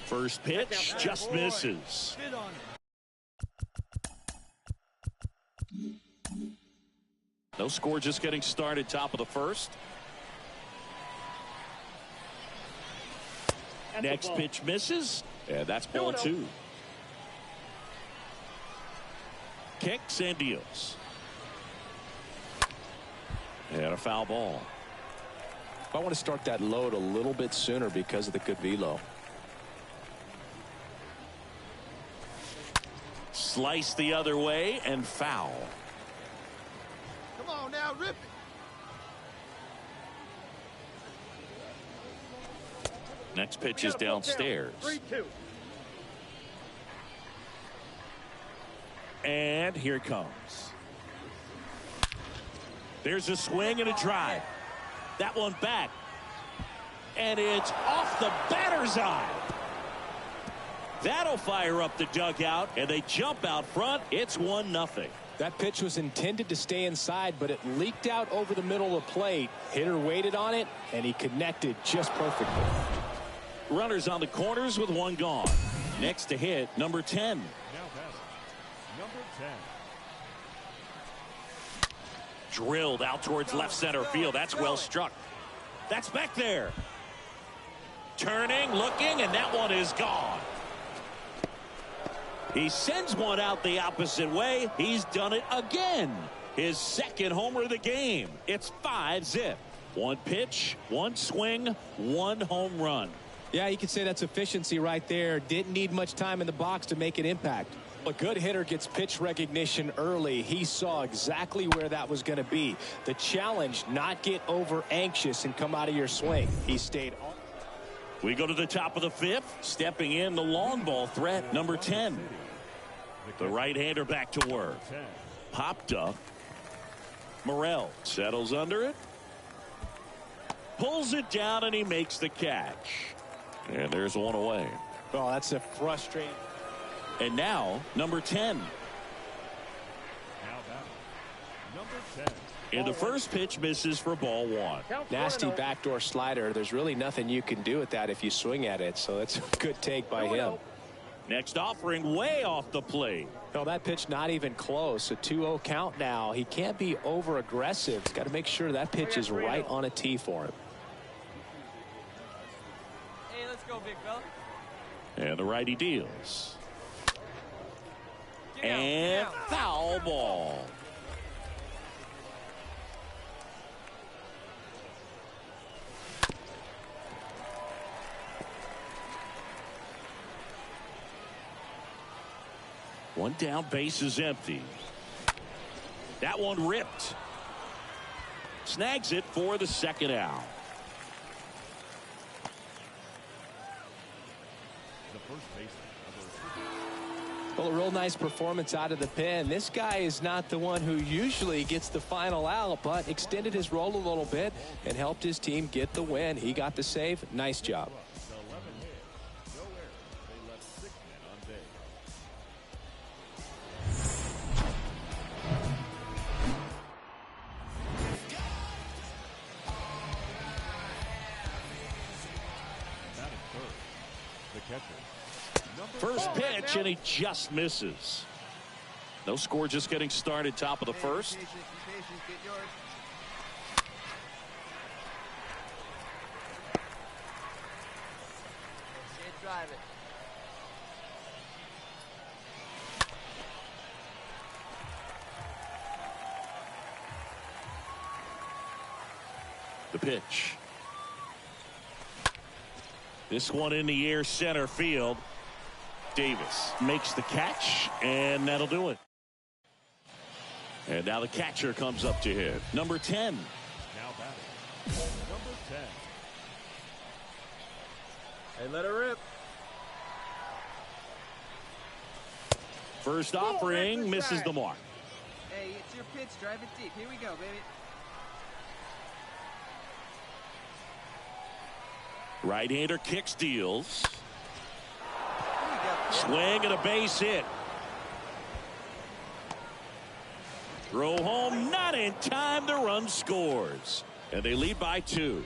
First pitch just misses. No score, just getting started, top of the first. Next pitch misses, and that's ball 2. Kicks and deals. And a foul ball. I want to start that load a little bit sooner because of the good velo. Slice the other way and foul. Come on now, rip it. Next pitch is downstairs. 3-2. And here it comes. There's a swing and a drive. That one back. And it's off the batter's eye. That'll fire up the dugout, and they jump out front. It's 1-0. That pitch was intended to stay inside, but it leaked out over the middle of the plate. Hitter waited on it, and he connected just perfectly. Runners on the corners with 1 gone. Next to hit, number 10. Now batting, number 10. Drilled out towards left center field. That's well struck. That's back there. Turning, looking, and that one is gone. He sends one out the opposite way. He's done it again. His second homer of the game. It's 5-0. 1 pitch, 1 swing, 1 home run. Yeah, you could say that's efficiency right there. Didn't need much time in the box to make an impact. A good hitter gets pitch recognition early. He saw exactly where that was going to be. The challenge, not get over anxious and come out of your swing. He stayed on. We go to the top of the 5th. Stepping in, the long ball threat, number 10. The right-hander back to work. Popped up. Morel settles under it. Pulls it down, and he makes the catch. And there's 1 away. Oh, that's a frustrating. And now, number 10. Now batting, number 10. And the first pitch misses for ball 1. Nasty backdoor slider. There's really nothing you can do with that if you swing at it. So that's a good take by him. Next offering way off the plate. No, that pitch not even close. A 2-0 count now. He can't be over aggressive. He's got to make sure that pitch is right on a tee for him. Hey, let's go, big fella. And the righty deals. And foul ball. One down, base is empty. That one ripped. Snags it for the second out. The first baseman. Well, a real nice performance out of the pen. This guy is not the one who usually gets the final out, but extended his role a little bit and helped his team get the win. He got the save. Nice job. First pitch, and he just misses. No score, just getting started, top of the first. Be patient, get yours. Okay, drive it. The pitch. This one in the air, center field. Davis makes the catch, and that'll do it. And now the catcher comes up to hit. Number 10. Now batting. Number 10. Hey, let her rip. First offering misses the mark. Hey, it's your pitch. Drive it deep. Here we go, baby. Right-hander kicks, deals. Swing and a base hit. Throw home, not in time. The run scores. And they lead by 2.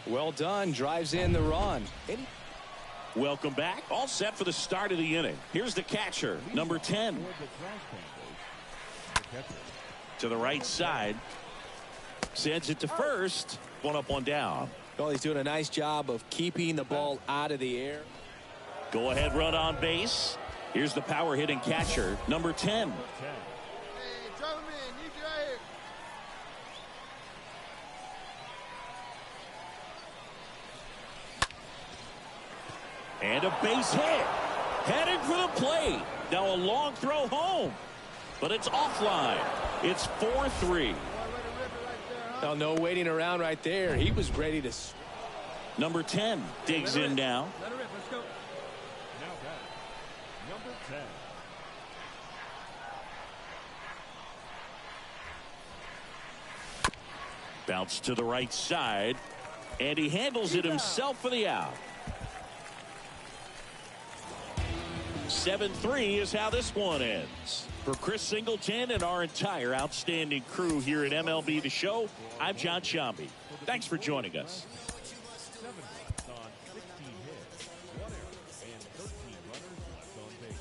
Well done. Drives in the run. Welcome back. All set for the start of the inning. Here's the catcher, number 10. To the right side. Sends it to first. One up, one down. Well, he's doing a nice job of keeping the ball out of the air. Go ahead, run on base. Here's the power hitting catcher, number 10. Hey, drop him in. Need you right here. And a base hit. Heading for the plate. Now a long throw home. But it's offline. It's 4-3. Oh, no waiting around right there. He was ready to. Number 10 digs in now. Let her rip. Let's go. Now batting. Number 10. Bounce to the right side. And he handles it himself for the out. 7-3 is how this one ends. For Chris Singleton and our entire outstanding crew here at MLB The Show, I'm John Sciambi. Thanks for joining us. 7 runs on 16 hits, 1 error, and 13 runners left on base.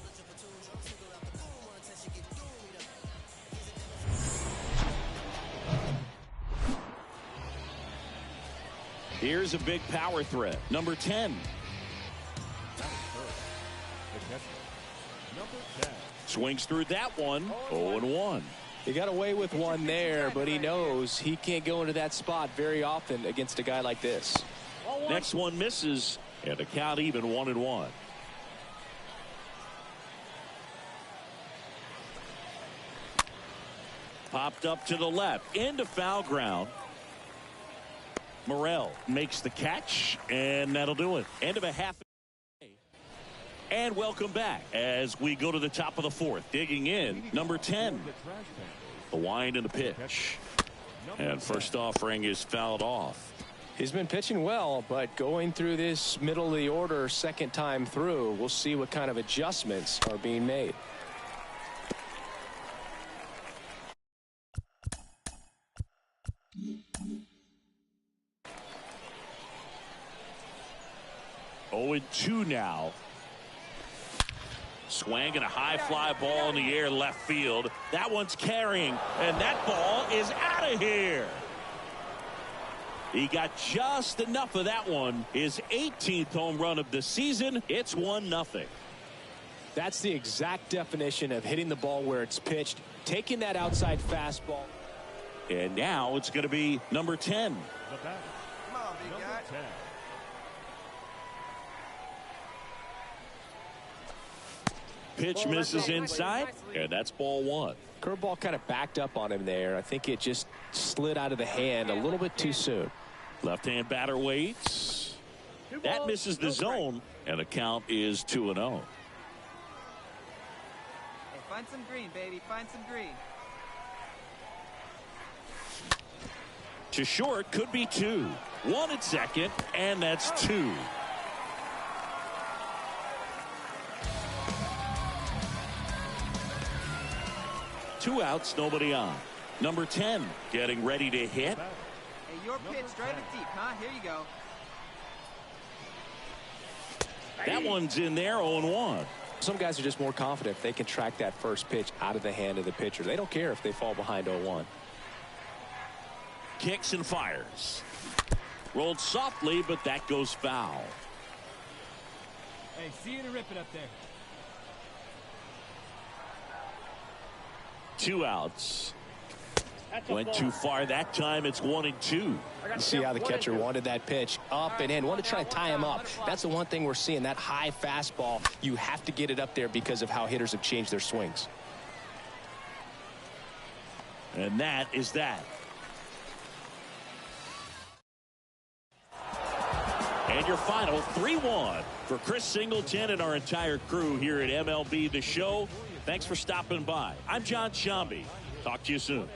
Here's a big power threat. Number 10. The catcher, number 10. Swings through that one. 0-1. He got away with one there, but he knows he can't go into that spot very often against a guy like this. Next one misses, and the count even 1-1. Popped up to the left, into foul ground. Morel makes the catch, and that'll do it. End of a half. And welcome back as we go to the top of the fourth. Digging in, number 10. The wind and the pitch. And first offering is fouled off. He's been pitching well, but going through this middle of the order second time through, we'll see what kind of adjustments are being made. Oh, 2 now. Swing and a high fly ball in the air left field. That one's carrying, and that ball is out of here. He got just enough of that one. His 18th home run of the season. It's 1-0. That's the exact definition of hitting the ball where it's pitched, taking that outside fastball. And now it's going to be number 10. The batter, Come on, big number guy. 10. Pitch misses inside, and that's ball 1. Curveball kind of backed up on him there. I think it just slid out of the hand a little bit too soon. Left-hand batter waits. That misses the zone, and the count is 2-0. Hey, find some green, baby. Find some green. To short, could be 2. 1 at second, and that's 2. Two outs, nobody on. Number 10 getting ready to hit. Hey, your pitch. Drive it deep, huh? Here you go. That one's in there, 0-1. Some guys are just more confident if they can track that first pitch out of the hand of the pitcher. They don't care if they fall behind 0-1. Kicks and fires. Rolled softly, but that goes foul. Hey, see you to rip it up there. 2 outs. Went too far that time. It's 1-2. You see how the catcher wanted that pitch up and in. Wanted to try to tie him up. That's the one thing we're seeing. That high fastball, you have to get it up there because of how hitters have changed their swings. And that is that. And your final 3-1 for Chris Singleton and our entire crew here at MLB The Show. Thanks for stopping by. I'm John Sciambi. Talk to you soon.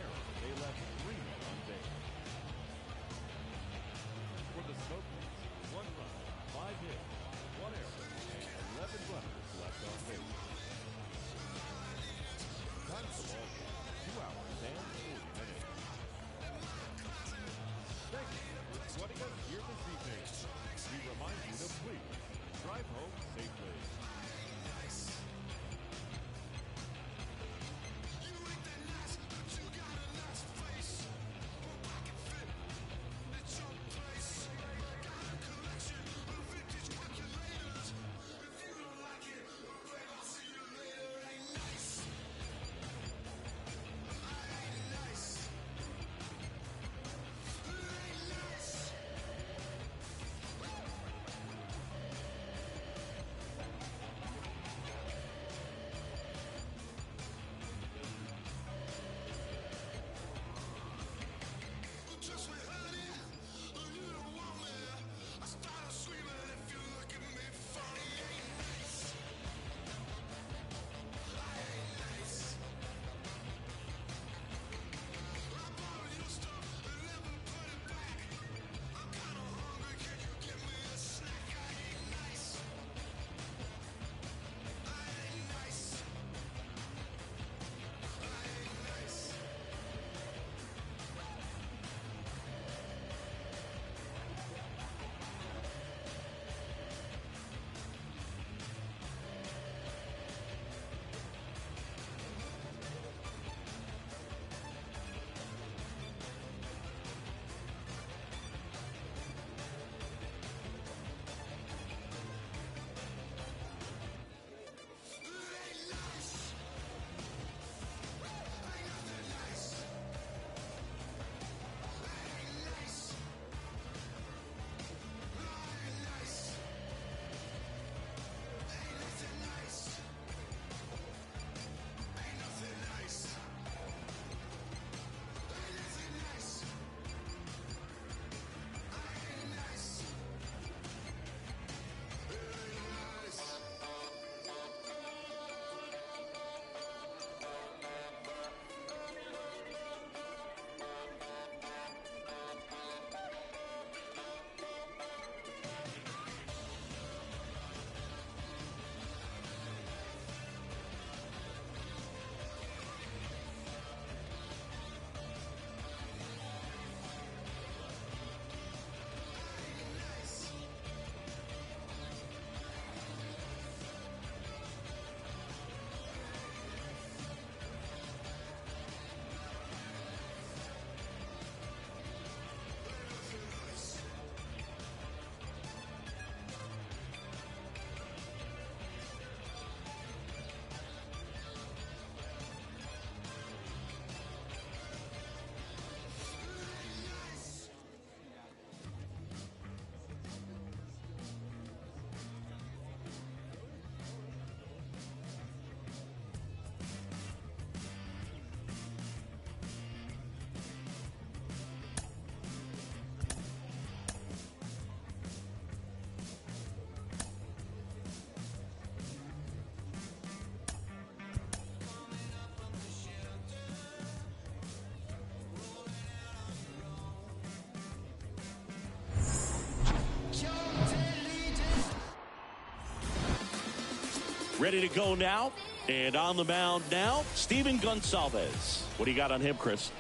Ready to go now. And on the mound now, Steven Gonsalves. What do you got on him, Chris?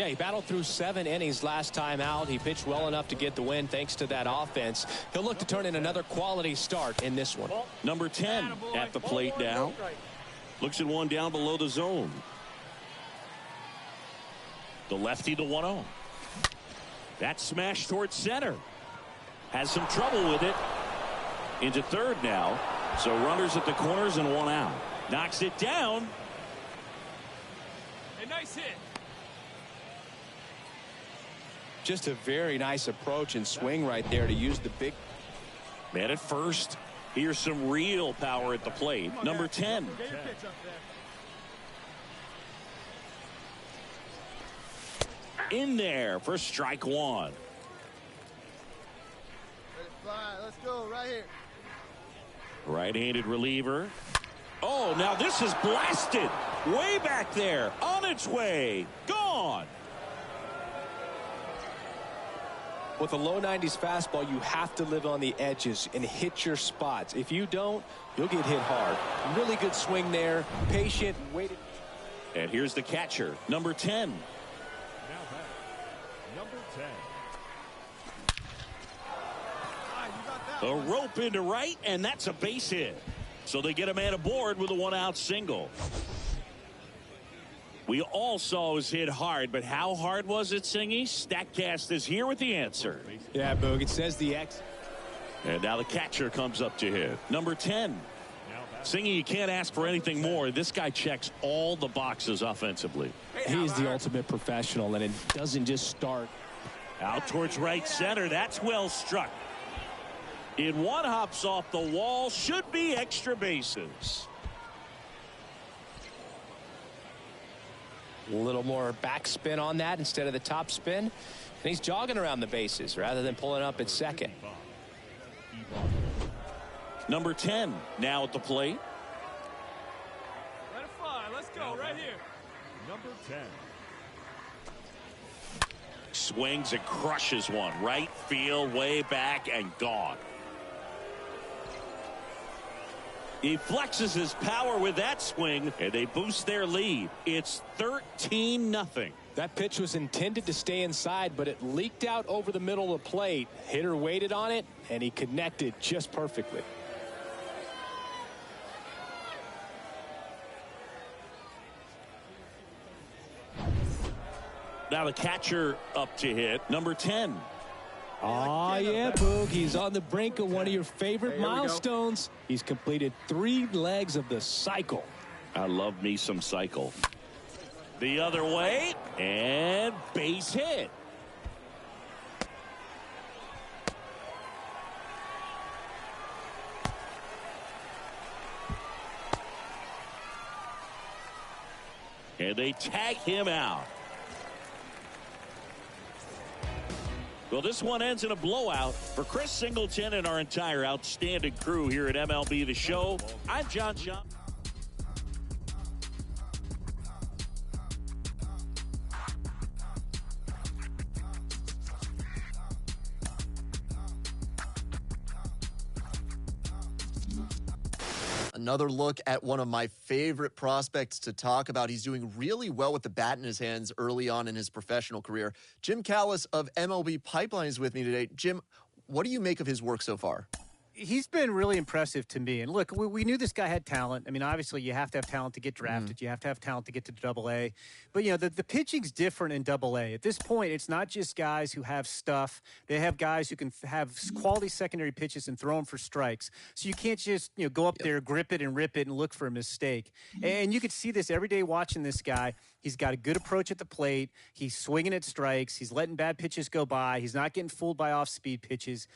Yeah, he battled through 7 innings last time out. He pitched well enough to get the win thanks to that offense. He'll look to turn in another quality start in this one. Number 10 at the plate now. Looks at one down below the zone. The lefty, the 1-0. That smash towards center. Has some trouble with it. Into third now. So runners at the corners and 1 out. Knocks it down. A nice hit. Just a very nice approach and swing right there to use the big Man at first. Here's some real power at the plate. Number 10. In there for strike 1. Let it fly. Let's go right here. Right-handed reliever. Oh, now this is blasted. Way back there. On its way. Gone. With a low 90s fastball, you have to live on the edges and hit your spots. If you don't, you'll get hit hard. Really good swing there. Patient, waited. And here's the catcher, number 10. A rope into right, and that's a base hit. So they get a man aboard with a 1-out single. We all saw it was hit hard, but how hard was it, Singy? StatCast is here with the answer. Yeah, Boog, it says the X. And now the catcher comes up to hit. Number 10. Singy, you can't ask for anything more. This guy checks all the boxes offensively. He's the ultimate professional, and it doesn't just start. Out towards right center. That's well struck. In one, hops off the wall. Should be extra bases. A little more backspin on that instead of the top spin. And he's jogging around the bases rather than pulling up at second. Number 10 now at the plate. Let it fly. Let's go right here. Number 10. Swings and crushes one. Right field, way back, and gone. He flexes his power with that swing, and they boost their lead. It's 13-0. That pitch was intended to stay inside, but it leaked out over the middle of the plate. Hitter waited on it, and he connected just perfectly. Now the catcher up to hit, number 10. Oh, yeah, Boog. He's on the brink of one of your favorite milestones. He's completed 3 legs of the cycle. I love me some cycle. The other way, and base hit. And they tag him out. Well, this one ends in a blowout. For Chris Singleton and our entire outstanding crew here at MLB The Show, I'm John John. Another look at one of my favorite prospects to talk about. He's doing really well with the bat in his hands early on in his professional career. Jim Callis of MLB Pipeline is with me today. Jim, what do you make of his work so far? He's been really impressive to me. And look, we knew this guy had talent. I mean, obviously, you have to have talent to get drafted. You have to have talent to get to Double-A. But, you know, the pitching's different in Double-A. At this point, it's not just guys who have stuff. They have guys who can have quality secondary pitches and throw them for strikes. So you can't just, you know, go up there, grip it and rip it and look for a mistake. And you could see this every day watching this guy. He's got a good approach at the plate. He's swinging at strikes. He's letting bad pitches go by. He's not getting fooled by off-speed pitches.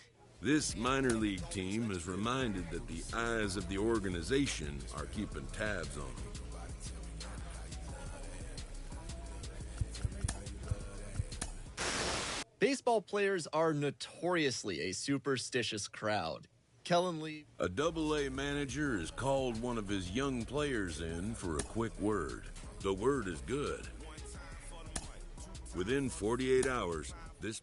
This minor league team is reminded that the eyes of the organization are keeping tabs on them. Baseball players are notoriously a superstitious crowd. Kellen Lee. A Double-A manager has called one of his young players in for a quick word. The word is good. Within 48 hours, this...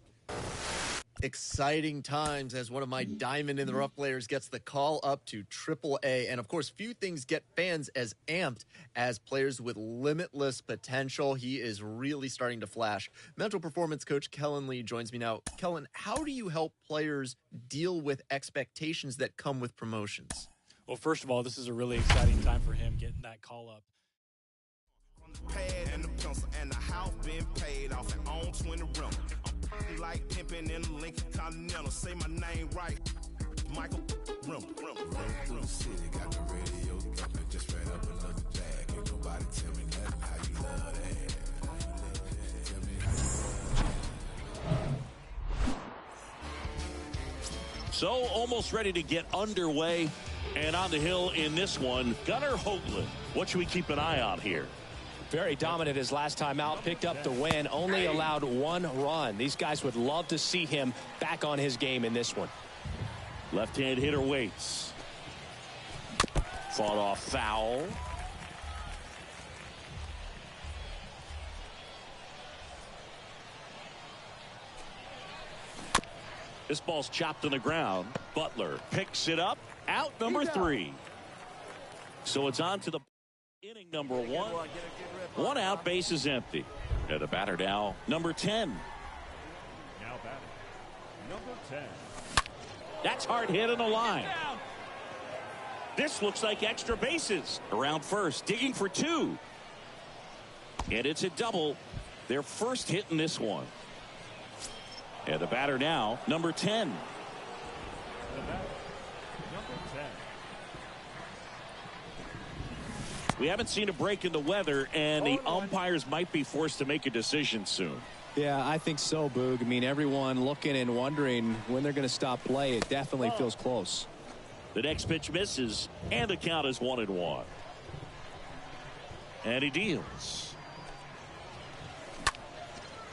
Exciting times as one of my diamond in the rough players gets the call up to AAA. And of course, few things get fans as amped as players with limitless potential. He is really starting to flash. Mental performance coach Kellen Lee joins me now. Kellen, how do you help players deal with expectations that come with promotions? Well, first of all, this is a really exciting time for him getting that call up. Pad and the pencil and the house been paid off and on 20 rentals. I'm like pimping in the Lincoln Continental. Say my name right. Michael Rimble. Through the city, got the radio thumping. Just ran up another bag. Ain't nobody tell me nothing. How you love that? Tell me how you love that. So almost ready to get underway and on the hill in this one. Gunnar Hoagland. What should we keep an eye on here? Very dominant his last time out, picked up the win, only allowed 1 run. These guys would love to see him back on his game in this one. Left-hand hitter waits. Fought off foul. This ball's chopped on the ground. Butler picks it up. Out number 3. So it's on to the inning number 1. 1 out, base is empty. And the batter now, number 10. Now batting, number 10. That's hard hit on the line. This looks like extra bases. Around first, digging for 2. And it's a double. Their first hit in this one. And the batter now, number 10. The batter, number 10. We haven't seen a break in the weather, and the umpires might be forced to make a decision soon. Yeah, I think so, Boog. I mean, everyone looking and wondering when they're going to stop play. It definitely feels close. The next pitch misses, and the count is 1-1. And he deals.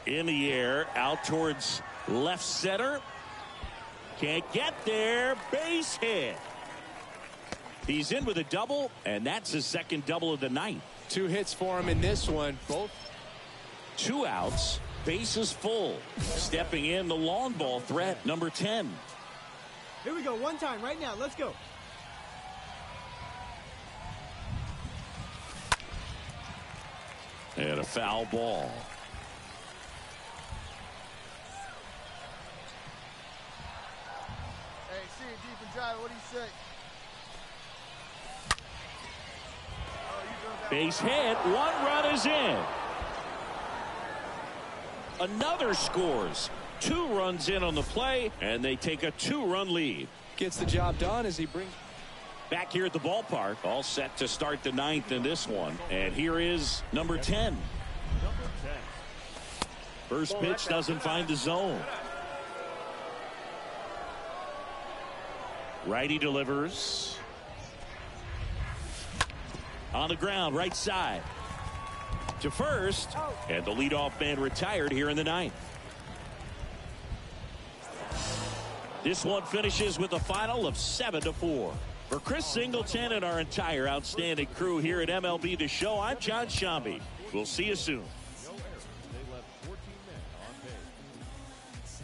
In the air, out towards left center. Can't get there. Base hit. He's in with a double, and that's his second double of the night. 2 hits for him in this one. Both 2 outs. Bases full. Stepping in, the long ball threat, number 10. Here we go. One time right now. Let's go. And a foul ball. Hey, see it deep and drive. What do you say? Base hit. 1 run is in. Another scores. 2 runs in on the play, and they take a 2-run lead. Gets the job done as he brings. Back here at the ballpark, all set to start the 9th in this one. And here is number 10. First pitch doesn't find the zone. Righty delivers. On the ground, right side. To first, and the leadoff man retired here in the 9th. This one finishes with a final of 7-4. For Chris Singleton and our entire outstanding crew here at MLB The Show, I'm John Shambi. We'll see you soon. No errors. They left 14 men on base.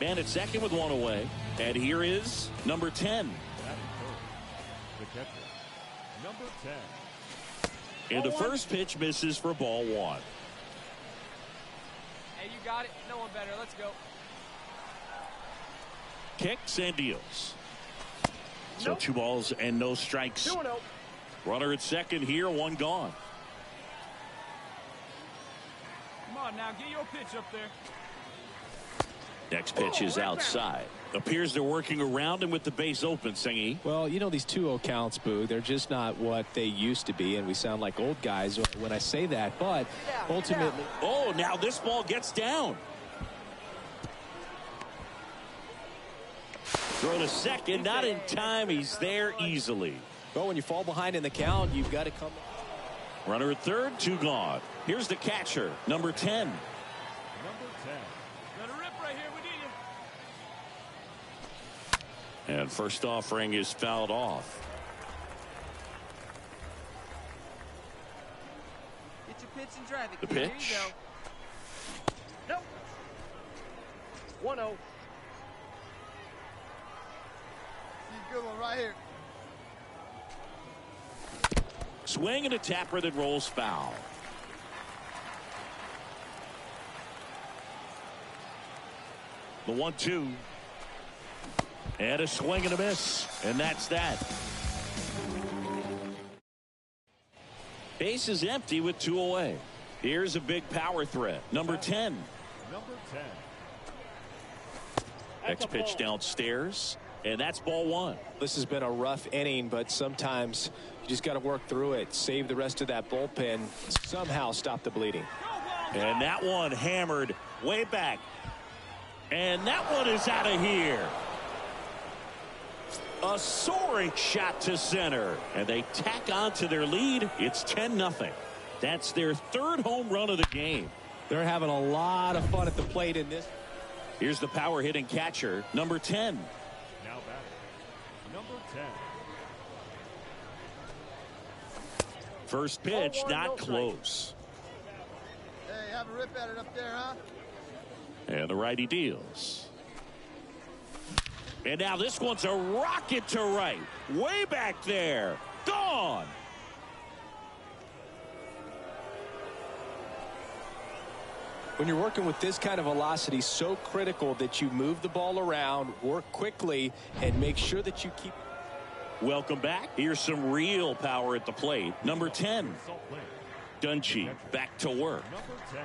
Man at second with 1 away. And here is number 10. The catcher, number 10. And the first pitch misses for ball 1. Hey, you got it. No one better. Let's go. Kicks and deals. So 2 balls and no strikes. 2-0. Runner at second here, 1 gone. Come on now, get your pitch up there. Next pitch is outside. Appears they're working around him with the base open, Singy. Well, you know, these 2-0 counts, Boo, they're just not what they used to be, and we sound like old guys when I say that, but ultimately... Oh, now this ball gets down. Throw to second, not in time. He's there easily. But when you fall behind in the count, you've got to come... Runner at third, 2 gone. Here's the catcher, number 10. Number 10. Let her rip right here. We need you. And first offering is fouled off. Get your pitch and drive it, The kid. Here pitch. you go. Nope. 1-0. See, good one right here. Swing and a tapper that rolls foul. The 1-2. And a swing and a miss. And that's that. Base is empty with 2 away. Here's a big power threat. Number 10. Number 10. Next pitch downstairs. And that's ball 1. This has been a rough inning, but sometimes you just got to work through it. Save the rest of that bullpen. Somehow stop the bleeding. And that one hammered way back. And that one is out of here. A soaring shot to center. And they tack on to their lead. It's 10-0. That's their 3rd home run of the game. They're having a lot of fun at the plate in this. Here's the power hitting catcher, number 10. Now batting. Number 10. First pitch, not close. Hey, have a rip at it up there, huh? And the righty deals. And now this one's a rocket to right. Way back there. Gone. When you're working with this kind of velocity, so critical that you move the ball around, work quickly, and make sure that you keep. Welcome back. Here's some real power at the plate. Number 10. Dunchi back to work. Number 10.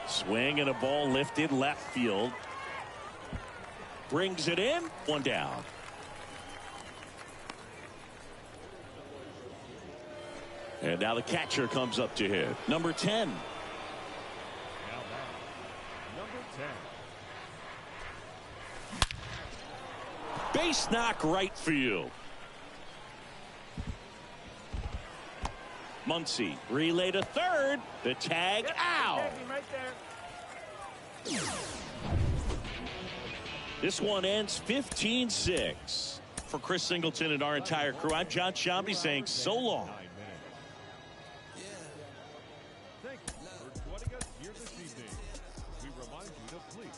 Swing and a ball lifted left field. Brings it in. 1 down. And now the catcher comes up to hit. Number 10. Now batting. Number 10. Base knock right field. Muncy relay to third. The tag out. Right there. This one ends 15-6. For Chris Singleton and our entire crew, I'm John Shambi saying so long. Thank you for joining us here this evening. We remind you to please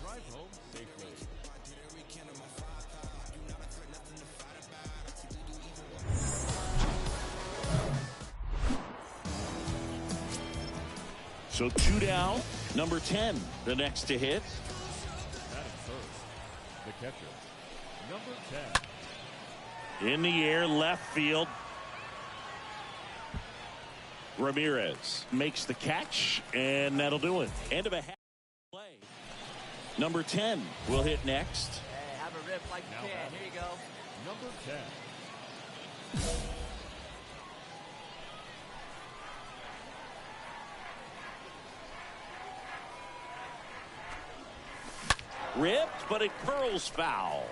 drive home safely. So 2 down. Number 10, the next to hit. Batting first, the catcher. Number 10. In the air, left field. Ramirez makes the catch, and that'll do it. End of a half play. Number 10 will hit next. Hey, have a rip like you can. Here you go. Number 10. Ripped, but it curls foul.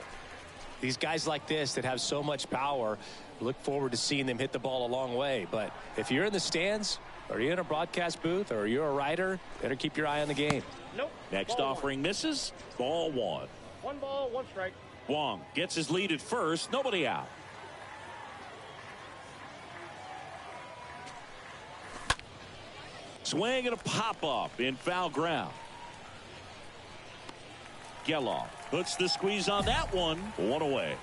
These guys like this that have so much power, look forward to seeing them hit the ball a long way. But if you're in the stands, or you're in a broadcast booth, or you're a writer, better keep your eye on the game. Nope. Next Ball offering misses. Ball 1. 1 ball, 1 strike. Wong gets his lead at first. Nobody out. Swing and a pop-up in foul ground. Geloff puts the squeeze on that one. 1 away.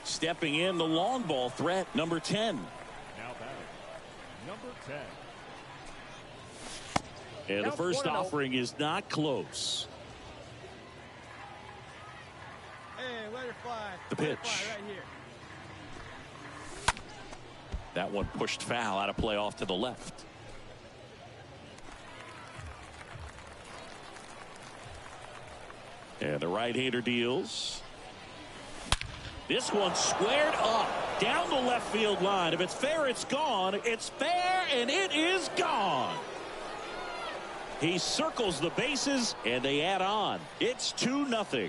Stepping in the long ball threat, number 10. Now batting. Number 10. And the first offering is not close. Hey, let it fly. The Let it pitch. fly right here. That one pushed foul out of play off to the left. And the right-hander deals. This one squared up down the left field line. If it's fair, it's gone. It's fair, and it is gone. He circles the bases, and they add on. It's 2-0.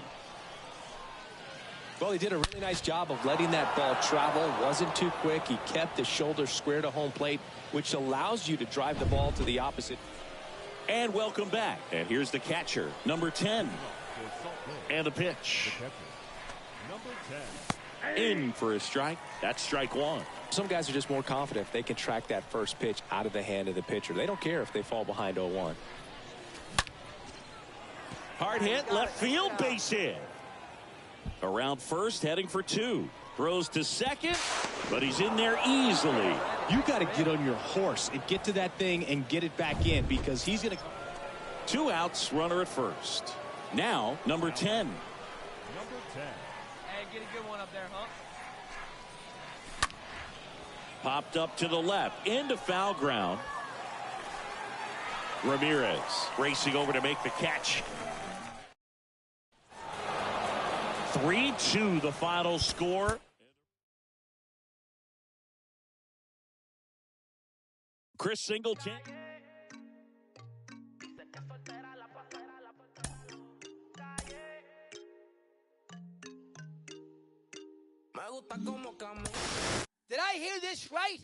Well, he did a really nice job of letting that ball travel. Wasn't too quick. He kept his shoulder square to home plate, which allows you to drive the ball to the opposite. And welcome back. And here's the catcher, number 10. And the pitch. The catcher. Number 10. In for a strike. That's strike one. Some guys are just more confident if they can track that first pitch out of the hand of the pitcher. They don't care if they fall behind 0-1. Hard hit, left field, base hit. Around first, heading for two. Throws to second, but he's in there easily. You got to get on your horse and get to that thing and get it back in, because he's going to... 2 outs, runner at first. Now, number 10. Number 10. Hey, get a good one up there, huh? Popped up to the left, into foul ground. Ramirez racing over to make the catch. 3-2 the final score. Chris Singleton. Did I hear this right?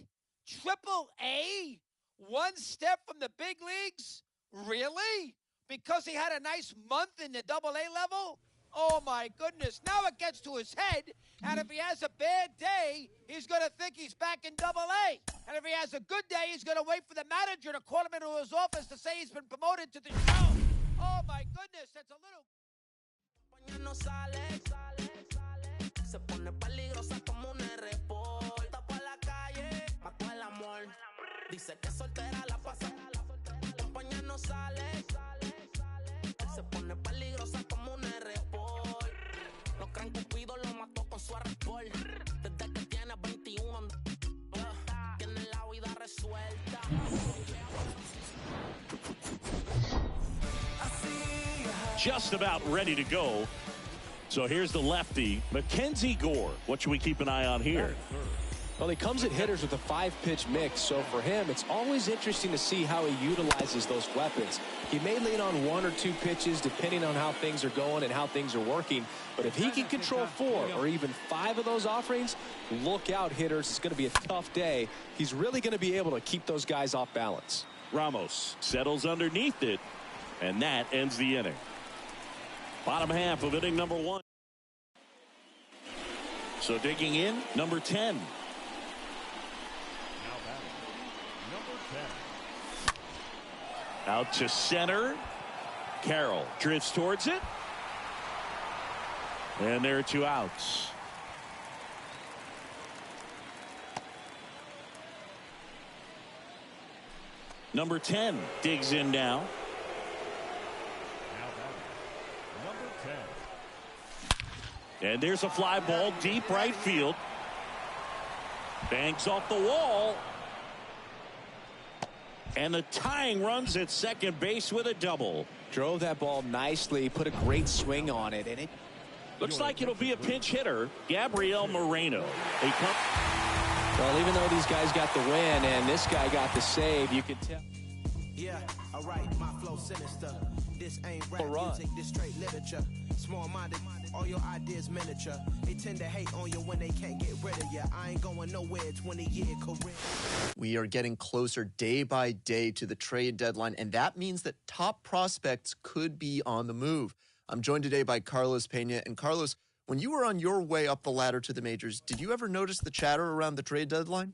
Triple A? One step from the big leagues? Really? Because he had a nice month in the Double A level? Oh, my goodness. Now it gets to his head, and if he has a bad day, he's going to think he's back in Double A. And if he has a good day, he's going to wait for the manager to call him into his office to say he's been promoted to the show. Oh, my goodness. That's a little... Se pone peligrosa como un reporta pa' la calle, mató el amor. Dice que soltera la pasa, compañía no sale. Se pone peligrosa como un report. Los creen Cupido lo mató con su report. Desde que tiene 21, tiene la vida resuelta. Just about ready to go. So here's the lefty, Mackenzie Gore. What should we keep an eye on here? Well, he comes at hitters with a 5-pitch mix, so for him, it's always interesting to see how he utilizes those weapons. He may lean on 1 or 2 pitches depending on how things are going and how things are working, but if he can control 4 or even 5 of those offerings, look out, hitters. It's going to be a tough day. He's really going to be able to keep those guys off balance. Ramos settles underneath it, and that ends the inning. Bottom half of inning number 1. So digging in, number 10. Now batting, number 10. Out to center. Carroll drifts towards it. And there are 2 outs. Number 10 digs in now. And there's a fly ball deep right field. Banks off the wall. And the tying runs at second base with a double. Drove that ball nicely, put a great swing on it, and it looks like it'll be a pinch hitter, Gabriel Moreno. Well, even though these guys got the win and this guy got the save, you can tell. Yeah, all right, my flow sinister. This ain't rap music, this straight literature. Small-minded, all your ideas miniature. They tend to hate on you when they can't get rid of you. I ain't going nowhere, 20-year career. We are getting closer day by day to the trade deadline, and that means that top prospects could be on the move. I'm joined today by Carlos Pena. And Carlos, when you were on your way up the ladder to the majors, did you ever notice the chatter around the trade deadline?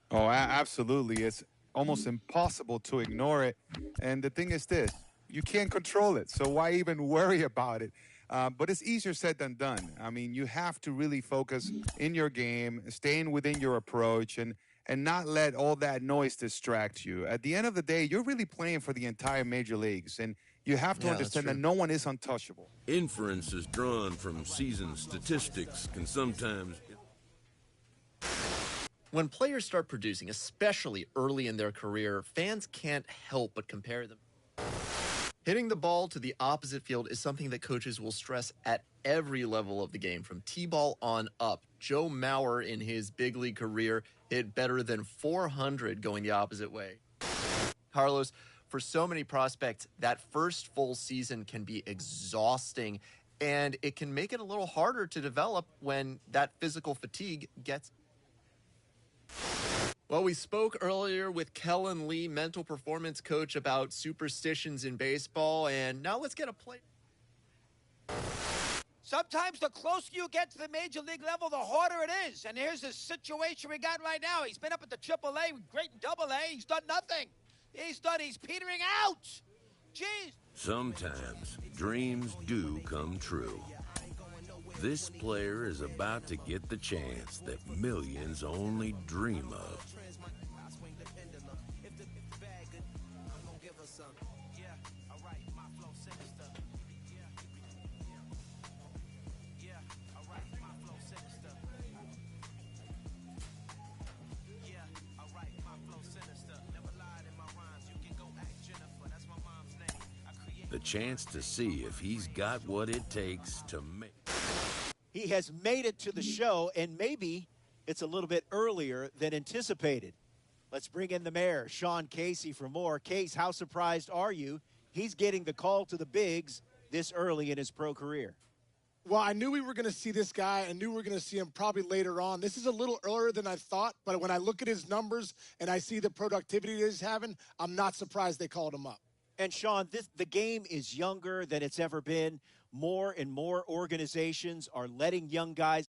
Oh, absolutely. It's almost impossible to ignore it. And the thing is this, you can't control it, so why even worry about it? But it's easier said than done. I mean, you have to really focus in your game, staying within your approach, and not let all that noise distract you. At the end of the day, you're really playing for the entire major leagues, and you have to understand that no one is untouchable. Inferences drawn from season statistics can sometimes... When players start producing, especially early in their career, fans can't help but compare them. Hitting the ball to the opposite field is something that coaches will stress at every level of the game, from T-ball on up. Joe Mauer, in his big league career, hit better than 400 going the opposite way. Carlos, for so many prospects, that first full season can be exhausting, and it can make it a little harder to develop when that physical fatigue gets... Well, we spoke earlier with Kellen Lee, mental performance coach, about superstitions in baseball, and now let's get a play. Sometimes the closer you get to the major league level, the harder it is. And here's the situation we got right now. He's been up at the AAA, great in AA. He's done nothing. He's petering out. Jeez. Sometimes dreams do come true. This player is about to get the chance that millions only dream of. The chance to see if he's got what it takes to make. He has made it to the show, and maybe it's a little bit earlier than anticipated. Let's bring in the mayor, Sean Casey, for more. Case, how surprised are you? He's getting the call to the bigs this early in his pro career. Well, I knew we were going to see this guy. I knew we were going to see him probably later on. This is a little earlier than I thought, but when I look at his numbers and I see the productivity that he's having, I'm not surprised they called him up. And, Sean, the game is younger than it's ever been. More and more organizations are letting young guys